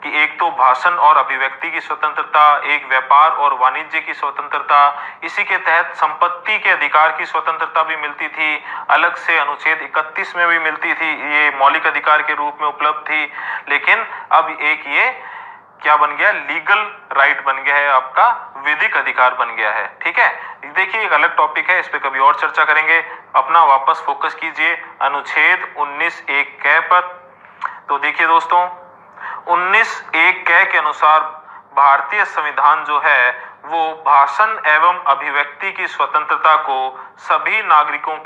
कि एक तो भाषण और अभिव्यक्ति की स्वतंत्रता, एक व्यापार और वाणिज्य की स्वतंत्रता, इसी के तहत संपत्ति के अधिकार की स्वतंत्रता भी मिलती थी, अलग से अनुच्छेद 31 में भी मिलती थी, ये मौलिक अधिकार के रूप में उपलब्ध थी। लेकिन अब एक ये क्या बन गया, लीगल राइट बन गया है, आपका विधिक अधिकार बन गया है। ठीक है, देखिए एक अलग टॉपिक है, इस पे कभी और चर्चा करेंगे। अपना वापस फोकस कीजिए अनुच्छेद 19(1) कै पर। तो देखिए दोस्तों 19(1) कै के अनुसार भारतीय संविधान जो है वो भाषण एवं अभिव्यक्ति की स्वतंत्रता को सभी नागरिकों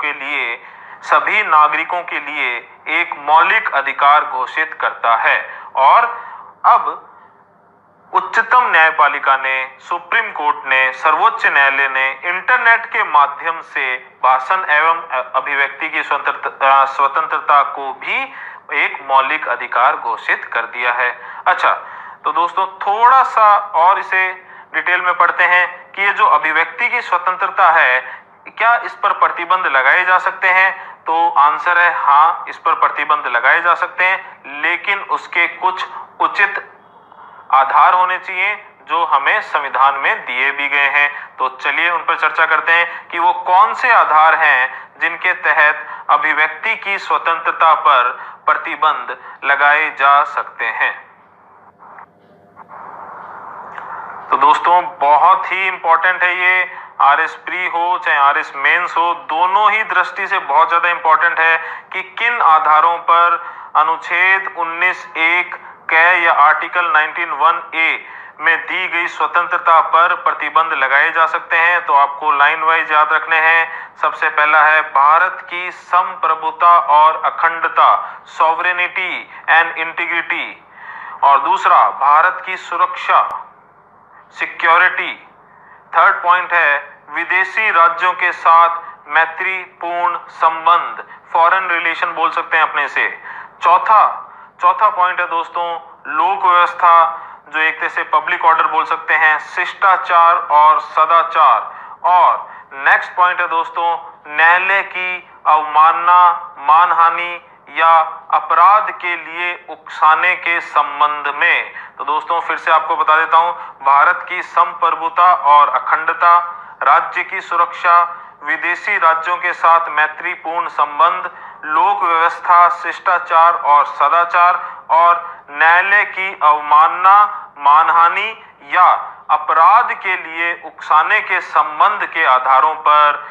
के लिए एक मौलिक अधिकार घोषित करता है। और अब उच्चतम न्यायपालिका ने, सुप्रीम कोर्ट ने, सर्वोच्च न्यायालय ने इंटरनेट के माध्यम से भाषण एवं अभिव्यक्ति की स्वतंत्रता को भी एक मौलिक अधिकार घोषित कर दिया है। अच्छा, तो दोस्तों थोड़ा सा और इसे डिटेल में पढ़ते हैं कि ये जो अभिव्यक्ति की स्वतंत्रता है, क्या इस पर प्रतिबंध लगाए जा सकते हैं? तो आंसर है हाँ, इस पर प्रतिबंध लगाए जा सकते हैं, लेकिन उसके कुछ उचित आधार होने चाहिए जो हमें संविधान में दिए भी गए हैं। तो चलिए उन पर चर्चा करते हैं कि वो कौन से आधार हैं जिनके तहत अभिव्यक्ति की स्वतंत्रता पर प्रतिबंध लगाए जा सकते हैं। तो दोस्तों बहुत ही इंपॉर्टेंट है ये, RS प्री हो चाहे RS मेंस हो, दोनों ही दृष्टि से बहुत ज्यादा इंपॉर्टेंट है कि किन आधारों पर अनुच्छेद 19(1) कै या आर्टिकल 19(1)(a) में दी गई स्वतंत्रता पर प्रतिबंध लगाए जा सकते हैं। तो आपको लाइन वाइज याद रखने हैं। सबसे पहला है भारत की संप्रभुता और अखंडता, सॉवरेनिटी एंड इंटीग्रिटी। और दूसरा भारत की सुरक्षा, सिक्योरिटी। थर्ड पॉइंट है विदेशी राज्यों के साथ मैत्रीपूर्ण संबंध, फॉरेन रिलेशन बोल सकते हैं अपने से। चौथा पॉइंट है दोस्तों लोक व्यवस्था, जो एक तरह से पब्लिक ऑर्डर बोल सकते हैं, शिष्टाचार और सदाचार। और नेक्स्ट पॉइंट है दोस्तों न्यायालय की अवमानना, मानहानि या अपराध के लिए उकसाने के संबंध में। तो दोस्तों फिर से आपको बता देता हूं, भारत की संप्रभुता और अखंडता, राज्य की सुरक्षा, विदेशी राज्यों के साथ मैत्रीपूर्ण संबंध, लोक व्यवस्था, शिष्टाचार और सदाचार, और न्यायालय की अवमानना, मानहानि या अपराध के लिए उकसाने के संबंध के आधारों पर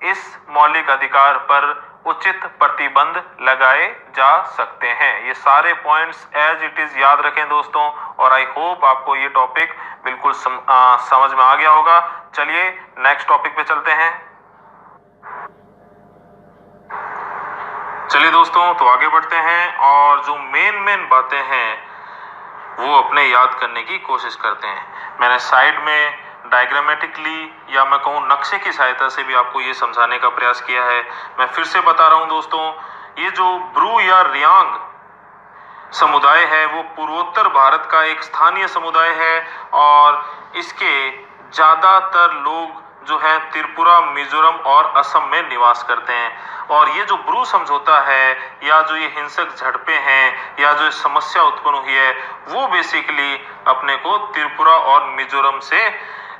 इस मौलिक अधिकार पर उचित प्रतिबंध लगाए जा सकते हैं। ये सारे पॉइंट्स एज इट इज याद रखें दोस्तों, और आई होप आपको ये टॉपिक बिल्कुल समझ में आ गया होगा। चलिए नेक्स्ट टॉपिक पे चलते हैं। चलिए दोस्तों तो आगे बढ़ते हैं और जो मेन बातें हैं वो अपने याद करने की कोशिश करते हैं। मैंने साइड में डायग्रामेटिकली या मैं कहूँ नक्शे की सहायता से भी आपको ये समझाने का प्रयास किया है। मैं फिर से बता रहा हूँ दोस्तों, ये जो ब्रू या रियांग समुदाय है वो पूर्वोत्तर भारत का एक स्थानीय समुदाय है और इसके ज्यादातर लोग जो है त्रिपुरा, मिजोरम और असम में निवास करते हैं। और ये जो ब्रू समझौता है या जो ये हिंसक झड़पें हैं या जो समस्या उत्पन्न हुई है वो बेसिकली अपने को त्रिपुरा और मिजोरम से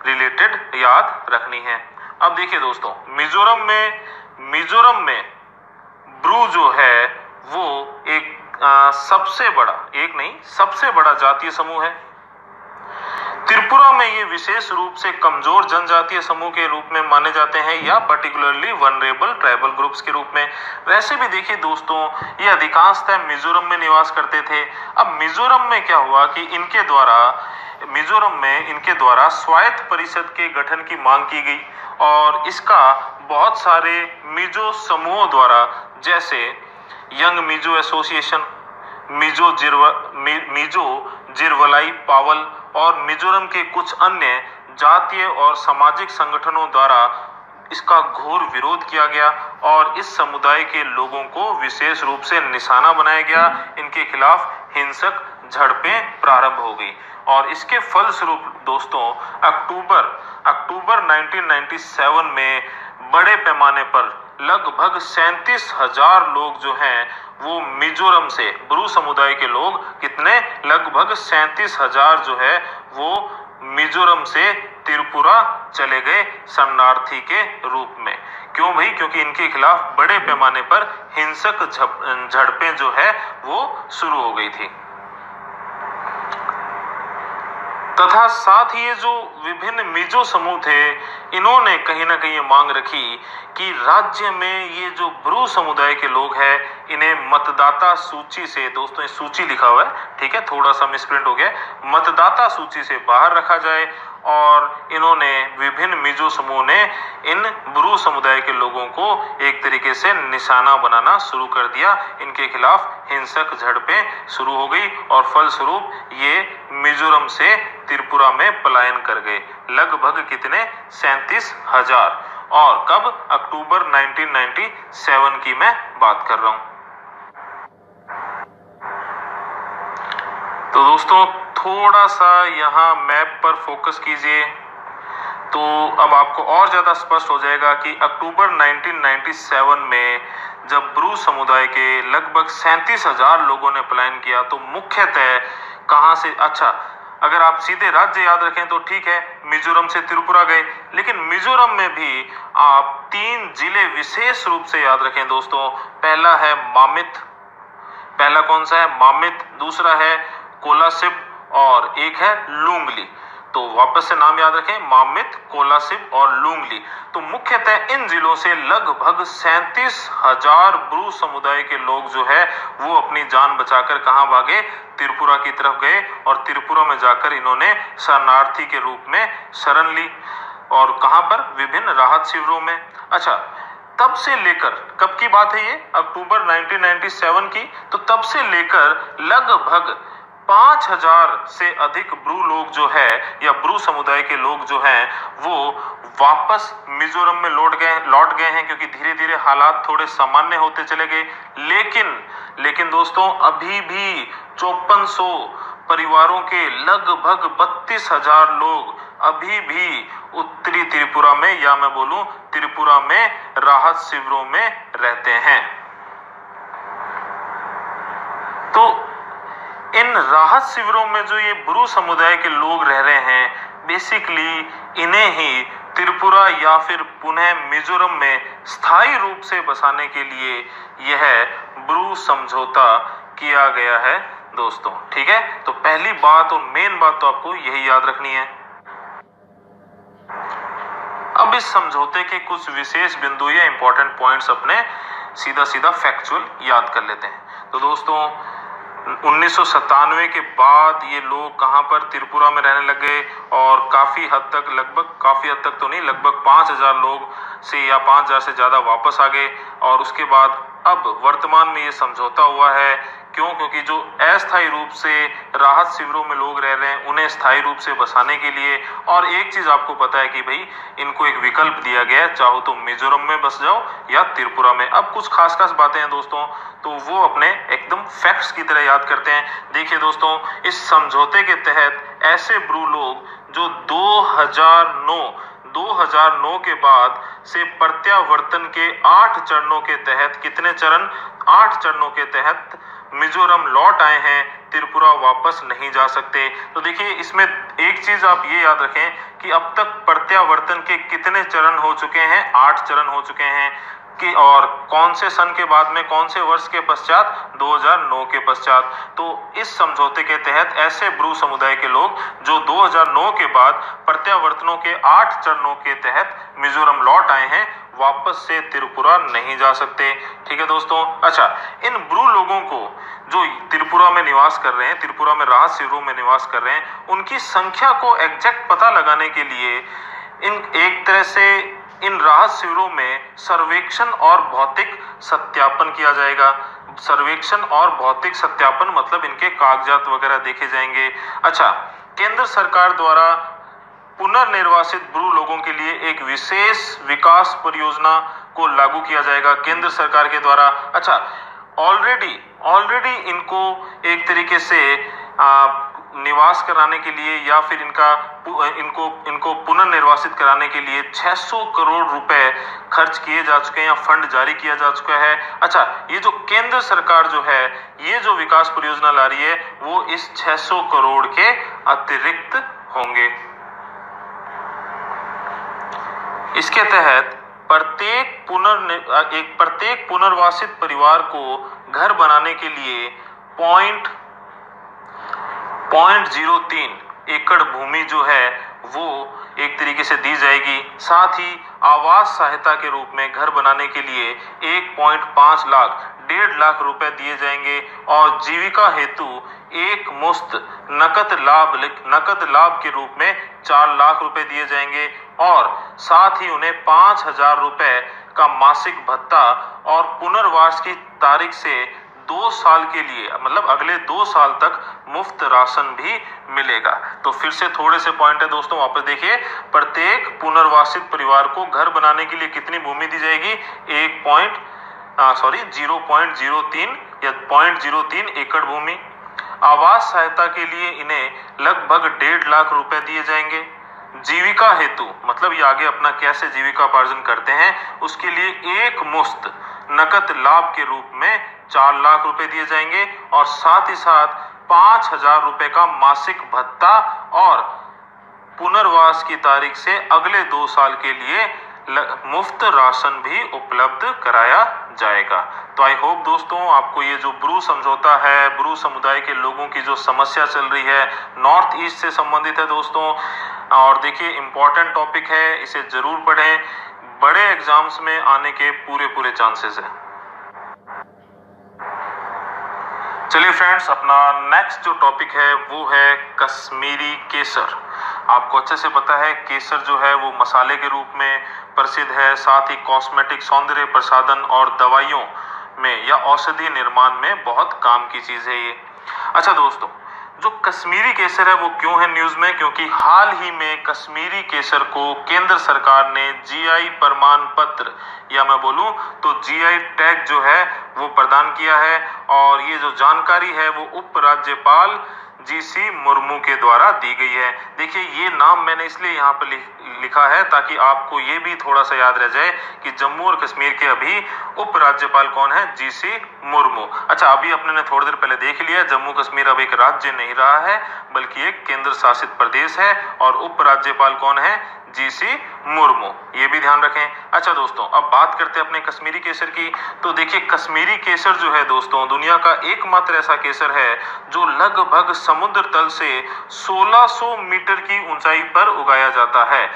रिलेटेड याद रखनी है। अब देखिए दोस्तों, मिजोरम में ब्रू जो है वो एक सबसे बड़ा, एक नहीं सबसे बड़ा जातीय समूह है। त्रिपुरा में ये विशेष रूप से कमजोर जनजातीय समूह के रूप में माने जाते हैं या पर्टिकुलरली वनरेबल ट्राइबल ग्रुप्स के रूप में। वैसे भी देखिए दोस्तों, ये अधिकांशतः मिजोरम में निवास करते थे। अब मिजोरम में क्या हुआ कि मिजोरम में इनके द्वारा स्वायत्त परिषद के गठन की मांग की गई और इसका बहुत सारे मिजो समूहों द्वारा, जैसे यंग मिजो एसोसिएशन, मिजो जिरवलाई पावल और मिजोरम के कुछ अन्य जातीय और सामाजिक संगठनों द्वारा इसका घोर विरोध किया गया और इस समुदाय के लोगों को विशेष रूप से निशाना बनाया गया। इनके खिलाफ हिंसक झड़पें प्रारंभ हो गई और इसके फलस्वरूप दोस्तों अक्टूबर 1997 में बड़े पैमाने पर लगभग 37,000 लोग जो हैं वो मिजोरम से, ब्रू समुदाय के लोग कितने, लगभग 37,000 जो है वो मिजोरम से त्रिपुरा चले गए शरणार्थी के रूप में। क्यों भाई? क्योंकि इनके खिलाफ बड़े पैमाने पर हिंसक झड़पें जो है वो शुरू हो गई थी। तथा साथ ही ये जो विभिन्न मिजो समूह थे, इन्होंने कहीं ना कहीं ये मांग रखी कि राज्य में ये जो ब्रू समुदाय के लोग हैं इन्हें मतदाता सूची से, दोस्तों इस सूची लिखा हुआ है, ठीक है, थोड़ा सा मिसप्रिंट हो गया, मतदाता सूची से बाहर रखा जाए। और इन्होंने, विभिन्न मिजो समूह ने इन ब्रू समुदाय के लोगों को एक तरीके से निशाना बनाना शुरू कर दिया। इनके खिलाफ हिंसक झड़पें शुरू हो गई और फलस्वरूप ये मिजोरम से त्रिपुरा में पलायन कर गए। लगभग कितने? 37,000। और कब? अक्टूबर 1997 की मैं बात कर रहा हूं। तो दोस्तों थोड़ा सा यहाँ मैप पर फोकस कीजिए तो अब आपको और ज्यादा स्पष्ट हो जाएगा कि अक्टूबर 1997 में जब ब्रू समुदाय के लगभग 37,000 लोगों ने पलायन किया तो मुख्यतः कहां से, अच्छा अगर आप सीधे राज्य याद रखें तो ठीक है, मिजोरम से त्रिपुरा गए, लेकिन मिजोरम में भी आप 3 जिले विशेष रूप से याद रखें दोस्तों। पहला है मामित, पहला कौन सा है? मामित। दूसरा है कोलासिब और एक है लुंगली। तो वापस से नाम याद रखें, मामित, कोलासिब और लुंगली। तो मुख्यतः इन जिलों से लगभग 37,000 ब्रू समुदाय के लोग जो है वो अपनी जान बचाकर कहां भागे? त्रिपुरा की तरफ गए और त्रिपुरा में जाकर इन्होंने शरणार्थी के रूप में शरण ली। और कहां पर? विभिन्न राहत शिविरों में। अच्छा, तब से लेकर, कब की बात है ये? अक्टूबर 1997 की। तो तब से लेकर लगभग 5,000 से अधिक ब्रू लोग जो है या ब्रू समुदाय के लोग जो हैं वो वापस मिजोरम में लौट गए हैं, क्योंकि धीरे धीरे हालात थोड़े सामान्य होते चले गए। लेकिन दोस्तों अभी भी 5400 परिवारों के लगभग 32,000 लोग अभी भी उत्तरी त्रिपुरा में, या मैं बोलूं त्रिपुरा में राहत शिविरों में रहते हैं। तो इन राहत शिविरों में जो ये ब्रू समुदाय के लोग रह रहे हैं, बेसिकली इन्हें ही त्रिपुरा या फिर पुनः मिजोरम में स्थायी रूप से बसाने के लिए यह ब्रू समझौता किया गया है दोस्तों। ठीक है, तो पहली बात और मेन बात तो आपको यही याद रखनी है। अब इस समझौते के कुछ विशेष बिंदु या इंपॉर्टेंट पॉइंट्स अपने सीधा फैक्चुअल याद कर लेते हैं। तो दोस्तों 1997 के बाद ये लोग कहां पर? त्रिपुरा में रहने लग गए और काफी हद तक तो नहीं, लगभग 5,000 लोग से या 5,000 से ज्यादा वापस आ गए। और उसके बाद अब वर्तमान में ये समझौता हुआ है। क्यों? क्योंकि जो अस्थायी रूप से राहत शिविरों में लोग रह रहे हैं उन्हें स्थायी रूप से बसाने के लिए। और एक चीज आपको पता है कि भाई इनको एक विकल्प दिया गया है, चाहो तो मिजोरम में बस जाओ या त्रिपुरा में। अब कुछ खास बातें हैं दोस्तों, तो वो अपने एकदम फैक्ट्स की तरह याद करते हैं। देखिए दोस्तों, इस समझौते के तहत ऐसे ब्रू लोग जो 2009 के बाद से प्रत्यावर्तन के 8 चरणों के तहत, कितने चरण? 8 चरणों के तहत मिजोरम लौट आए हैं, त्रिपुरा वापस नहीं जा सकते। तो देखिए इसमें एक चीज आप ये याद रखें कि अब तक प्रत्यावर्तन के कितने चरण हो चुके हैं? 8 चरण हो चुके हैं कि, और कौन से सन के बाद में, कौन से वर्ष के पश्चात? 2009 के पश्चात। तो इस समझौते के तहत ऐसे ब्रू समुदाय के लोग जो 2009 के बाद प्रत्यावर्तनों के 8 चरणों के तहत मिजोरम लौट आए हैं, वापस से त्रिपुरा नहीं जा सकते। ठीक है दोस्तों। अच्छा, इन ब्रू लोगों को जो त्रिपुरा में निवास कर रहे हैं, त्रिपुरा में राहत शिविरों में निवास कर रहे हैं, उनकी संख्या को एग्जैक्ट पता लगाने के लिए एक तरह से इन राहत शिविरों में सर्वेक्षण और भौतिक सत्यापन किया जाएगा। सर्वेक्षण और भौतिक सत्यापन मतलब इनके कागजात वगैरह देखे जाएंगे। अच्छा, केंद्र सरकार द्वारा पुनर्निर्वासित ब्रू लोगों के लिए एक विशेष विकास परियोजना को लागू किया जाएगा केंद्र सरकार के द्वारा। अच्छा, ऑलरेडी इनको एक तरीके से निवास कराने के लिए या फिर इनको पुनर्निर्वासित कराने के लिए 600 करोड़ रुपए खर्च किए जा चुके हैं या फंड जारी किया जा चुका है। अच्छा, ये जो केंद्र सरकार जो है, ये जो विकास परियोजना ला रही है, वो इस 600 करोड़ के अतिरिक्त होंगे। इसके तहत प्रत्येक पुनर्वासित परिवार को घर बनाने के लिए 0.03 एकड़ भूमि जो है वो एक तरीके से दी जाएगी। साथ ही आवास सहायता के रूप में घर बनाने के लिए 1.5 लाख 1.5 लाख रुपए दिए जाएंगे और जीविका हेतु एक मुश्त नकद लाभ के रूप में 4 लाख रुपए दिए जाएंगे और साथ ही उन्हें 5,000 रुपए का मासिक भत्ता और पुनर्वास की तारीख से 2 साल के लिए, मतलब अगले 2 साल तक मुफ्त राशन भी मिलेगा। तो फिर से थोड़े से पॉइंट है दोस्तों, वापस देखिए। प्रत्येक पुनर्वासित परिवार को घर बनाने के लिए कितनी भूमि दी जाएगी? 0.03 या 0.03 एकड़ भूमि। आवास सहायता के लिए इन्हें लगभग 1.5 लाख रुपए दिए जाएंगे। जीविका हेतु, मतलब ये आगे अपना कैसे जीविकापार्जन करते हैं, उसके लिए एक मुश्त नकद लाभ के रूप में 4 लाख रुपए दिए जाएंगे और साथ ही साथ 5,000 रुपए का मासिक भत्ता और पुनर्वास की तारीख से अगले 2 साल के लिए मुफ्त राशन भी उपलब्ध कराया जाएगा। तो आई होप दोस्तों आपको ये जो ब्रू समझौता है, ब्रू समुदाय के लोगों की जो समस्या चल रही है, नॉर्थ ईस्ट से संबंधित है दोस्तों। और देखिए इम्पोर्टेंट टॉपिक है, इसे जरूर पढ़ें, बड़े एग्जाम्स में आने के पूरे चांसेस है। चलिए फ्रेंड्स, अपना नेक्स्ट जो टॉपिक है वो है कश्मीरी केसर। आपको अच्छे से पता है केसर जो है वो मसाले के रूप में प्रसिद्ध है, साथ ही कॉस्मेटिक, सौंदर्य प्रसाधन और दवाइयों में या औषधि निर्माण में बहुत काम की चीज है ये। अच्छा दोस्तों, जो कश्मीरी केसर है वो क्यों है न्यूज में? क्योंकि हाल ही में कश्मीरी केसर को केंद्र सरकार ने जीआई प्रमाण पत्र या मैं बोलूं तो जीआई टैग जो है वो प्रदान किया है और ये जो जानकारी है वो उप राज्यपाल जीसी मुर्मू के द्वारा दी गई है। देखिए ये नाम मैंने इसलिए यहाँ पर लिखा है ताकि आपको ये भी थोड़ा सा याद रह जाए कि जम्मू और कश्मीर के अभी उप राज्यपाल कौन है? जीसी मुर्मू। अच्छा, अभी अपने ने थोड़ी देर पहले देख लिया, जम्मू कश्मीर अब एक राज्य नहीं रहा है बल्कि एक केंद्र शासित प्रदेश है और उप राज्यपाल कौन है? जीसी मुर्मू, ये भी ध्यान रखें। अच्छा दोस्तों, अब बात करते हैं अपने कश्मीरी केसर की। तो देखिए कश्मीरी केसर जो है दोस्तों दुनिया का एकमात्र ऐसा केसर है जो लगभग समुद्र तल से 1600 मीटर की ऊंचाई पर उगाया जाता है।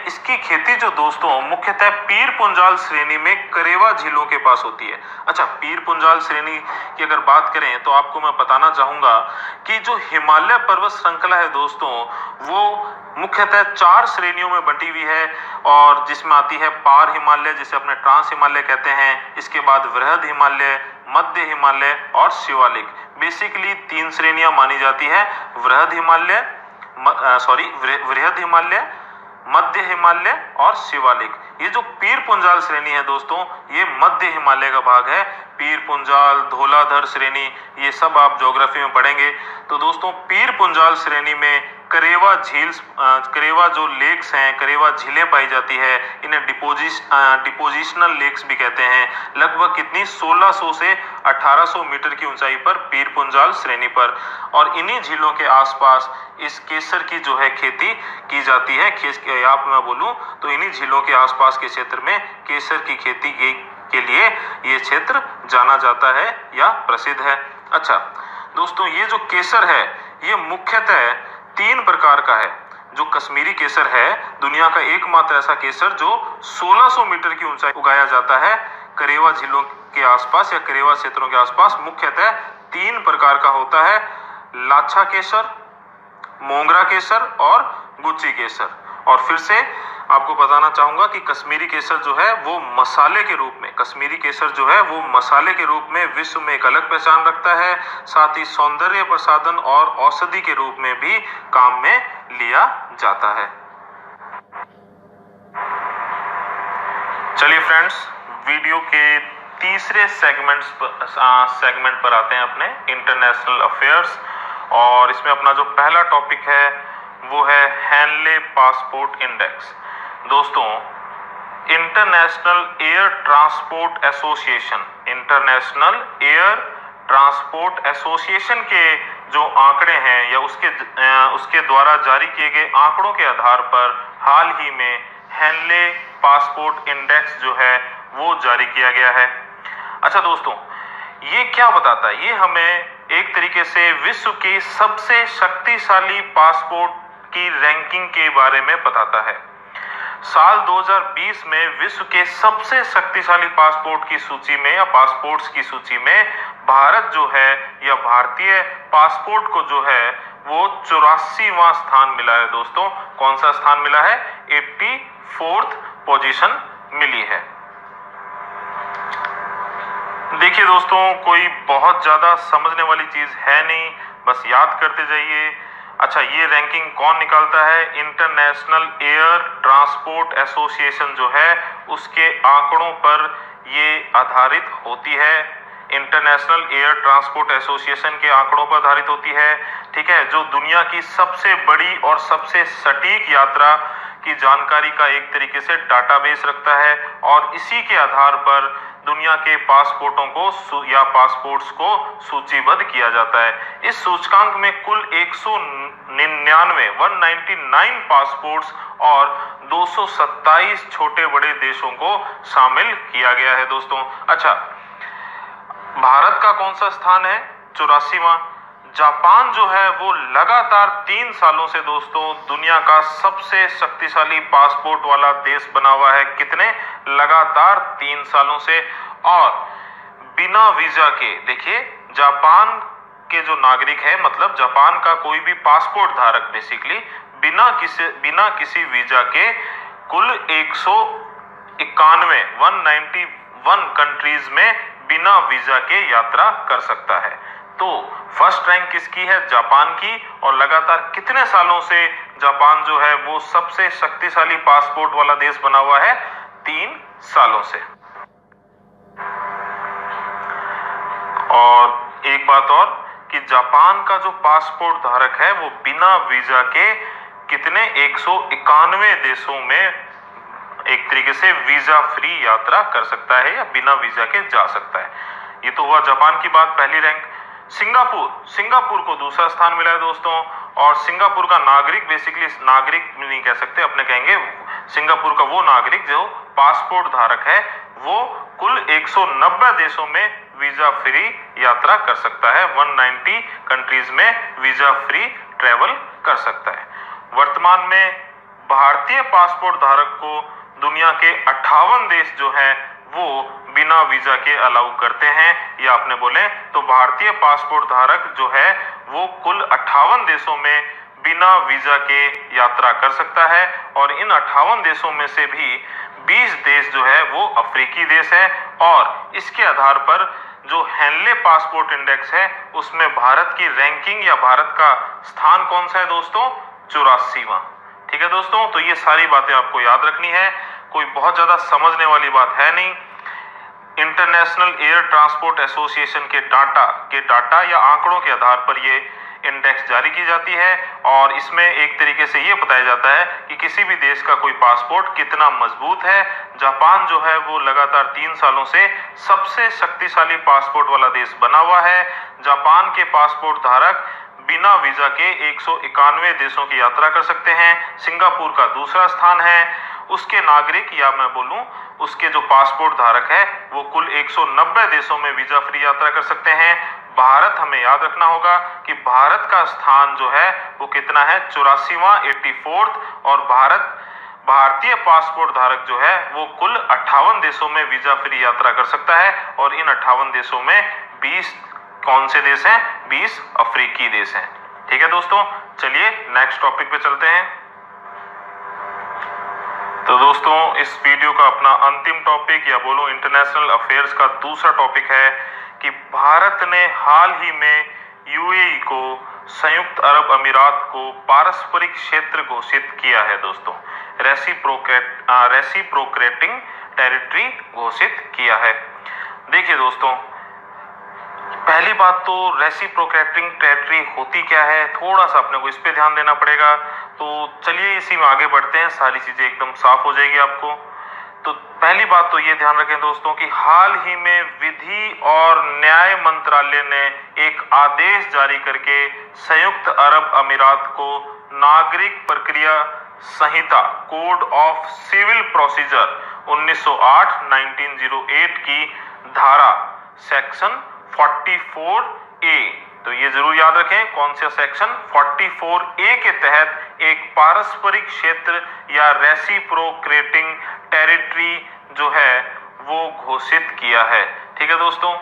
इसकी खेती जो दोस्तों मुख्यतः पीर पुंजाल श्रेणी में करेवा झीलों के पास होती है। अच्छा, पीर पुंजाल श्रेणी की अगर बात करें तो आपको मैं बताना चाहूंगा कि जो हिमालय पर्वत श्रृंखला है दोस्तों वो मुख्यतः 4 श्रेणियों में बंटी हुई है और जिसमें आती है पार हिमालय, जिसे अपने ट्रांस हिमालय कहते हैं, इसके बाद वृहद हिमालय, मध्य हिमालय और शिवालिक। बेसिकली 3 श्रेणियां मानी जाती है, वृहद हिमालय, मध्य हिमालय और शिवालिक। ये जो पीर पुंजाल श्रेणी है दोस्तों ये मध्य हिमालय का भाग है। पीर पुंजाल, धौलाधर श्रेणी, ये सब आप ज्योग्राफी में पढ़ेंगे। तो दोस्तों पीर पुंजाल श्रेणी में करेवा झील, करेवा जो लेक्स हैं, करेवा झीलें पाई जाती है, इन्हें डिपोजिशनल लेक्स भी कहते हैं। लगभग कितनी 1600 से 1800 मीटर की ऊंचाई पर पीर पुंजाल श्रेणी पर, और इन्हीं झीलों के आसपास इस केसर की जो है खेती की जाती है। आप मैं बोलूं तो इन्हीं झीलों के आसपास के क्षेत्र में केसर की खेती के लिए ये क्षेत्र जाना जाता है या प्रसिद्ध है। अच्छा दोस्तों, ये जो केसर है ये मुख्यतः 3 प्रकार का है। जो कश्मीरी केसर है, दुनिया का एकमात्र ऐसा केसर जो 1600 मीटर की ऊंचाई उगाया जाता है करेवा झीलों के आसपास या करेवा क्षेत्रों के आसपास। मुख्यतः 3 प्रकार का होता है, लाछा केसर, मोंगरा केसर और गुच्ची केसर। और फिर से आपको बताना चाहूंगा कि कश्मीरी केसर जो है वो मसाले के रूप में, कश्मीरी केसर जो है वो मसाले के रूप में विश्व में एक अलग पहचान रखता है। साथ ही सौंदर्य प्रसाधन और औषधि के रूप में भी काम में लिया जाता है। चलिए फ्रेंड्स, वीडियो के तीसरे सेगमेंट पर आते हैं, अपने इंटरनेशनल अफेयर्स। और इसमें अपना जो पहला टॉपिक है वो है हेनले पासपोर्ट इंडेक्स। दोस्तों, international air transport association, international air transport association के जो आंकड़े हैं या उसके द्वारा जारी किए गए आंकड़ों के आधार पर हाल ही में हेनले पासपोर्ट इंडेक्स जो है वो जारी किया गया है। अच्छा दोस्तों, ये क्या बताता है? ये हमें एक तरीके से विश्व के सबसे शक्तिशाली पासपोर्ट की रैंकिंग के बारे में बताता है। साल 2020 में विश्व के सबसे शक्तिशाली पासपोर्ट की सूची में या पासपोर्ट्स की सूची में भारत जो है या भारतीय पासपोर्ट को जो है वो 84वां स्थान मिला है। दोस्तों, कौन सा स्थान मिला है? 84th पोजीशन मिली है। देखिए दोस्तों, कोई बहुत ज्यादा समझने वाली चीज है नहीं, बस याद करते जाइए। अच्छा, ये रैंकिंग कौन निकालता है? इंटरनेशनल एयर ट्रांसपोर्ट एसोसिएशन जो है उसके आंकड़ों पर ये आधारित होती है। इंटरनेशनल एयर ट्रांसपोर्ट एसोसिएशन के आंकड़ों पर आधारित होती है, ठीक है, जो दुनिया की सबसे बड़ी और सबसे सटीक यात्रा की जानकारी का एक तरीके से डाटाबेस रखता है। और इसी के आधार पर दुनिया के पासपोर्टों को या पासपोर्ट्स को सूचीबद्ध किया जाता है। इस सूचकांक में कुल 199 पासपोर्ट्स और 227 छोटे बड़े देशों को शामिल किया गया है। दोस्तों, अच्छा, भारत का कौन सा स्थान है? 84वां। जापान जो है वो लगातार 3 सालों से दोस्तों दुनिया का सबसे शक्तिशाली पासपोर्ट वाला देश बना हुआ है। कितने? लगातार 3 सालों से। और बिना वीजा के, देखिए, जापान के जो नागरिक है, मतलब जापान का कोई भी पासपोर्ट धारक बेसिकली बिना किसी वीजा के कुल 191 कंट्रीज में बिना वीजा के यात्रा कर सकता है। तो फर्स्ट रैंक किसकी है? जापान की। और लगातार कितने सालों से जापान जो है वो सबसे शक्तिशाली पासपोर्ट वाला देश बना हुआ है? 3 सालों से। और एक बात और कि जापान का जो पासपोर्ट धारक है वो बिना वीजा के कितने 191 देशों में एक तरीके से वीजा फ्री यात्रा कर सकता है या बिना वीजा के जा सकता है। ये तो हुआ जापान की बात, पहली रैंक। सिंगापुर को दूसरा स्थान मिला है दोस्तों। और सिंगापुर का नागरिक, बेसिकली नागरिक नहीं कह सकते, अपने कहेंगे सिंगापुर का वो नागरिक जो पासपोर्ट धारक है वो कुल 190 देशों में वीजा फ्री यात्रा कर सकता है। 190 कंट्रीज में वीजा फ्री ट्रेवल कर सकता है। वर्तमान में भारतीय पासपोर्ट धारक को दुनिया के 58 देश जो हैं वो बिना वीजा के अलाउ करते हैं। या आपने बोले तो भारतीय पासपोर्ट धारक जो है वो कुल 58 देशों में बिना वीजा के यात्रा कर सकता है। और इन 58 देशों में से भी 20 देश जो है वो अफ्रीकी देश है। और इसके आधार पर जो हेनले पासपोर्ट इंडेक्स है उसमें भारत की रैंकिंग या भारत का स्थान कौन सा है दोस्तों? 84वां। ठीक है दोस्तों, तो ये सारी बातें आपको याद रखनी है, कोई बहुत ज्यादा समझने वाली बात है नहीं। इंटरनेशनल एयर ट्रांसपोर्ट एसोसिएशन के डाटा या आंकड़ों के आधार पर ये इंडेक्स जारी की जाती है और इसमें एक तरीके से ये बताया जाता है कि किसी भी देश का कोई पासपोर्ट कितना मजबूत है। जापान जो है वो लगातार 3 सालों से सबसे शक्तिशाली पासपोर्ट वाला देश बना हुआ है। जापान के पासपोर्ट धारक बिना वीजा के 191 देशों की यात्रा कर सकते हैं। सिंगापुर का दूसरा स्थान है। उसके नागरिक या मैं बोलूं उसके जो पासपोर्ट धारक है वो कुल 190 देशों में वीजा फ्री यात्रा कर सकते हैं। भारत, हमें याद रखना होगा कि भारत का स्थान जो है वो कितना है, 84वां 84th, और भारतीय पासपोर्ट धारक जो है वो कुल 58 देशों में वीजा फ्री यात्रा कर सकता है। और इन 58 देशों में 20 कौन से देश हैं, 20 अफ्रीकी देश हैं। ठीक है दोस्तों, चलिए नेक्स्ट टॉपिक पे चलते हैं। तो दोस्तों, इस वीडियो का अपना अंतिम टॉपिक या बोलो इंटरनेशनल अफेयर्स का दूसरा टॉपिक है कि भारत ने हाल ही में यूएई को, संयुक्त अरब अमीरात को पारस्परिक क्षेत्र घोषित किया है दोस्तों। रेसिप्रोकेटिंग टेरिटरी घोषित किया है। देखिए दोस्तों, पहली बात तो रेसिप्रोकेटिंग टेरिटरी होती क्या है, थोड़ा सा अपने को इस पे ध्यान देना पड़ेगा। तो चलिए इसी में आगे बढ़ते हैं, सारी चीजें एकदम साफ हो जाएगी आपको। तो पहली बात तो ये ध्यान रखें दोस्तों कि हाल ही में विधि और न्याय मंत्रालय ने एक आदेश जारी करके संयुक्त अरब अमीरात को नागरिक प्रक्रिया संहिता कोड ऑफ सिविल प्रोसीजर 1908 की धारा सेक्शन 44A, तो ये जरूर याद रखें कौन सा सेक्शन 44A के तहत एक पारस्परिक क्षेत्र या रेसिप्रोकेटिंग टेरिटरी जो है वो घोषित किया है। ठीक है दोस्तों,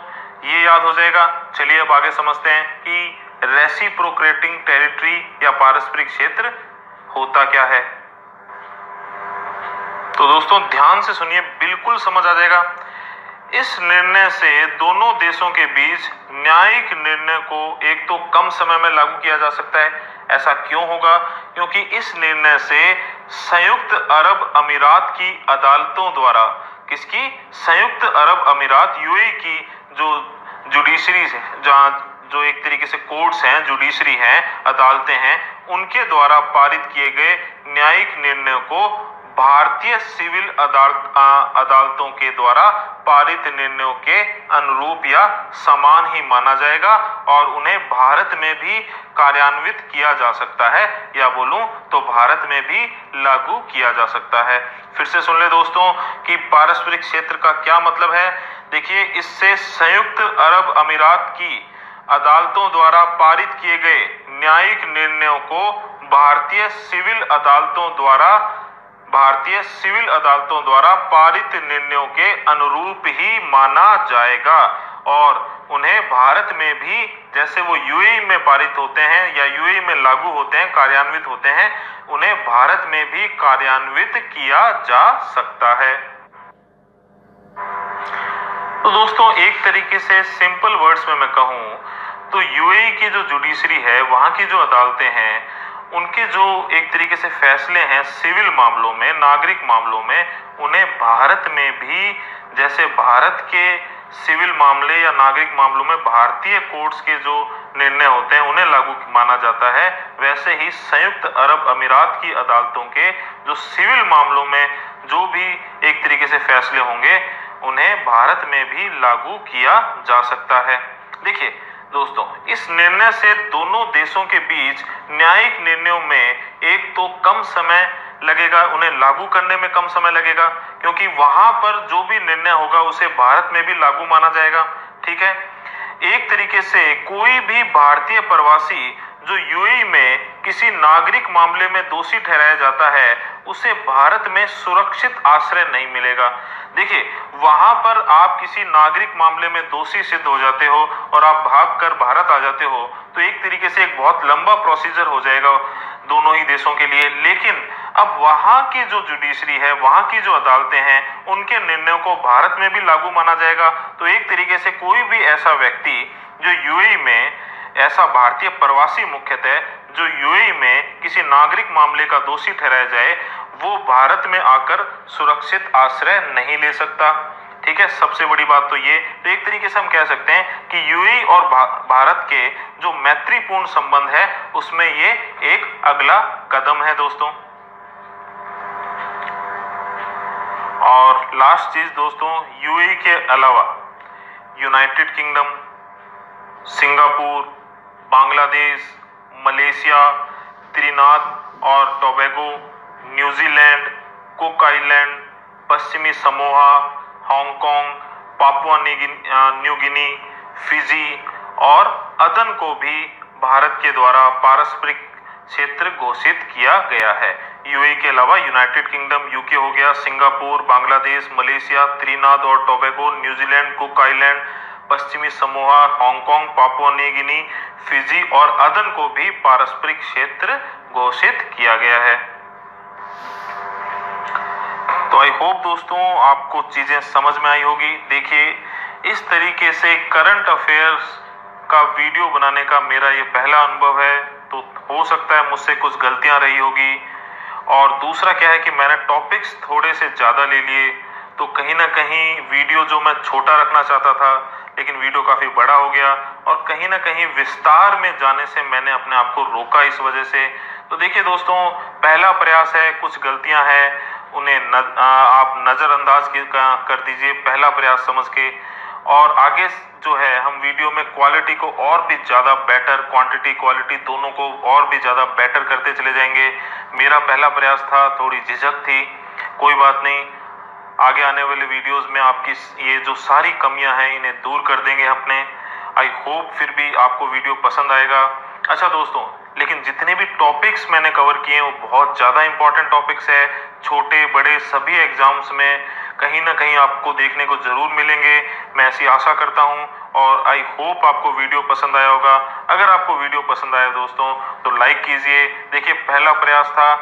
ये याद हो जाएगा। चलिए अब आगे समझते हैं कि रेसिप्रोकेटिंग टेरिटरी या पारस्परिक क्षेत्र होता क्या है। तो दोस्तों ध्यान से सुनिए, बिल्कुल समझ आ जाएगा। इस निर्णय से दोनों देशों के बीच न्यायिक निर्णय को एक तो कम समय में लागू किया जा सकता है। ऐसा क्यों होगा? क्योंकि इस निर्णय से संयुक्त अरब अमीरात की अदालतों द्वारा, किसकी? संयुक्त अरब अमीरात यूएई की जो जुडिशरी है, जहाँ जो एक तरीके से कोर्ट्स हैं, जुडिशरी हैं, अदालतें हैं, उनके द्वारा पारित किए गए न्यायिक निर्णय को भारतीय सिविल अदालतों के द्वारा पारित निर्णयों के अनुरूप या समान ही माना जाएगा और उन्हें भारत में भी कार्यान्वित किया जा सकता है, या बोलूं तो भारत में भी लागू किया जा सकता है। फिर से सुन ले दोस्तों कि पारस्परिक क्षेत्र का क्या मतलब है। देखिए, इससे संयुक्त अरब अमीरात की अदालतों द्वारा पारित किए गए न्यायिक निर्णयों को भारतीय सिविल अदालतों द्वारा पारित निर्णयों के अनुरूप ही माना जाएगा और उन्हें भारत में भी, जैसे वो यूएई में पारित होते हैं या यूएई में लागू होते हैं, कार्यान्वित होते हैं, उन्हें भारत में भी कार्यान्वित किया जा सकता है। तो दोस्तों एक तरीके से सिंपल वर्ड्स में मैं कहूं तो यूएई की जो जुडिशरी है, वहां की जो अदालतें हैं, उनके जो एक तरीके से फैसले हैं सिविल मामलों में, नागरिक मामलों में, उन्हें भारत में भी, जैसे भारत के सिविल मामले या नागरिक मामलों में भारतीय कोर्ट्स के जो निर्णय होते हैं उन्हें लागू माना जाता है, वैसे ही संयुक्त अरब अमीरात की अदालतों के जो सिविल मामलों में जो भी एक तरीके से फैसले होंगे उन्हें भारत में भी लागू किया जा सकता है। देखिए दोस्तों, इस निर्णय से दोनों देशों के बीच न्यायिक निर्णयों में एक तो कम समय लगेगा, उन्हें लागू करने में कम समय लगेगा, क्योंकि वहां पर जो भी निर्णय होगा उसे भारत में भी लागू माना जाएगा। ठीक है, एक तरीके से कोई भी भारतीय प्रवासी जो यूएई में किसी नागरिक मामले में दोषी ठहराया जाता है, उसे भारत में सुरक्षित आश्रय नहीं मिलेगा। देखिए, वहां पर आप किसी नागरिक मामले में दोषी सिद्ध हो जाते हो और आप भागकर भारत आ जाते हो, तो एक तरीके से एक बहुत लंबा प्रोसीजर हो जाएगा दोनों ही देशों के लिए। लेकिन अब वहां की जो जुडिशरी है, वहां की जो अदालतें हैं, उनके निर्णयों को भारत में भी लागू माना जाएगा। तो एक तरीके से कोई भी ऐसा व्यक्ति जो यूएई में, ऐसा भारतीय प्रवासी मुख्यतः जो यूएई में किसी नागरिक मामले का दोषी ठहराया जाए, वो भारत में आकर सुरक्षित आश्रय नहीं ले सकता। ठीक है, सबसे बड़ी बात तो ये। तो एक तरीके से हम कह सकते हैं कि यूएई और भारत के जो मैत्रीपूर्ण संबंध है उसमें ये एक अगला कदम है दोस्तों। और लास्ट चीज दोस्तों, यूएई के अलावा United kingdom, Singapore, Bangladesh, Malaysia, त्रिनाद और टोबैगो, न्यूजीलैंड, कुक आइलैंड, पश्चिमी Samoa, Hong Kong, Papua New Guinea, Fiji और अदन को भी भारत के द्वारा पारस्परिक क्षेत्र घोषित किया गया है। यूएई के अलावा यूनाइटेड किंगडम, यूके हो गया, सिंगापुर, बांग्लादेश, मलेशिया, त्रिनाद और टोबैगो, न्यूजीलैंड, कुक आइलैंड, पश्चिमी Samoa, Hong Kong, Papua New Guinea, Fiji और अदन को भी पारस्परिक क्षेत्र घोषित किया गया है। तो आई होप दोस्तों आपको चीजें समझ में आई होगी। देखिए, इस तरीके से करंट अफेयर्स का वीडियो बनाने का मेरा ये पहला अनुभव है, तो हो सकता है मुझसे कुछ गलतियां रही होगी। और दूसरा क्या है कि मैंने टॉपिक्स थोड़े से ज़्यादा ले लिए, तो कहीं ना कहीं वीडियो जो मैं छोटा रखना चाहता था लेकिन वीडियो काफ़ी बड़ा हो गया, और कहीं ना कहीं विस्तार में जाने से मैंने अपने आप को रोका इस वजह से। तो देखिए दोस्तों, पहला प्रयास है, कुछ गलतियां हैं उन्हें आप नज़रअंदाज कर दीजिए पहला प्रयास समझ के। और आगे जो है हम वीडियो में क्वालिटी को और भी ज़्यादा बेटर, क्वांटिटी क्वालिटी दोनों को और भी ज़्यादा बेटर करते चले जाएंगे। मेरा पहला प्रयास था, थोड़ी झिझक थी, कोई बात नहीं, आगे आने वाले वीडियोस में आपकी ये जो सारी कमियां हैं इन्हें दूर कर देंगे अपने। आई होप फिर भी आपको वीडियो पसंद आएगा। अच्छा दोस्तों, लेकिन जितने भी टॉपिक्स मैंने कवर किए हैं वो बहुत ज़्यादा इंपॉर्टेंट टॉपिक्स है, छोटे बड़े सभी एग्जाम्स में कहीं ना कहीं आपको देखने को जरूर मिलेंगे, मैं ऐसी आशा करता हूं। और आई होप आपको वीडियो पसंद आया होगा। अगर आपको वीडियो पसंद आया दोस्तों तो लाइक कीजिए। देखिए, पहला प्रयास था,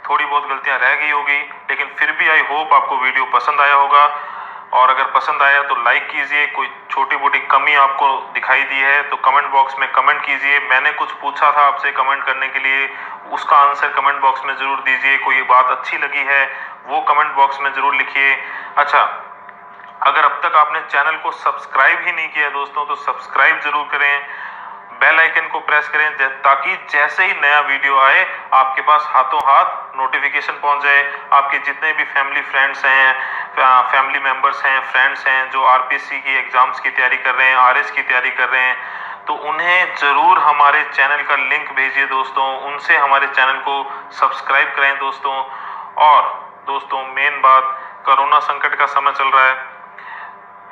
थोड़ी बहुत गलतियां रह गई होगी, लेकिन फिर भी आई होप आपको वीडियो पसंद आया होगा। और अगर पसंद आया तो लाइक कीजिए। कोई छोटी मोटी कमी आपको दिखाई दी है तो कमेंट बॉक्स में कमेंट कीजिए। मैंने कुछ पूछा था आपसे कमेंट करने के लिए, उसका आंसर कमेंट बॉक्स में जरूर दीजिए। कोई बात अच्छी लगी है वो कमेंट बॉक्स में जरूर लिखिए। अच्छा, अगर अब तक आपने चैनल को सब्सक्राइब ही नहीं किया दोस्तों तो सब्सक्राइब जरूर करें, बेल आइकन को प्रेस करें, ताकि जैसे ही नया वीडियो आए आपके पास हाथों हाथ नोटिफिकेशन पहुंच जाए। आपके जितने भी फैमिली फ्रेंड्स हैं, फैमिली मेंबर्स हैं, फ्रेंड्स हैं जो आरपीएससी की एग्जाम्स की तैयारी कर रहे हैं, आरएस की तैयारी कर रहे हैं, तो उन्हें जरूर हमारे चैनल का लिंक भेजिए दोस्तों, उनसे हमारे चैनल को सब्सक्राइब करें दोस्तों। और दोस्तों मेन बात, कोरोना संकट का समय चल रहा है,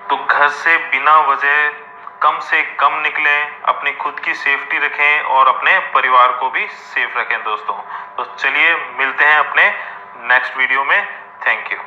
तो घर से बिना वजह कम से कम निकलें, अपनी खुद की सेफ्टी रखें और अपने परिवार को भी सेफ रखें दोस्तों। तो चलिए मिलते हैं अपने नेक्स्ट वीडियो में। Thank you.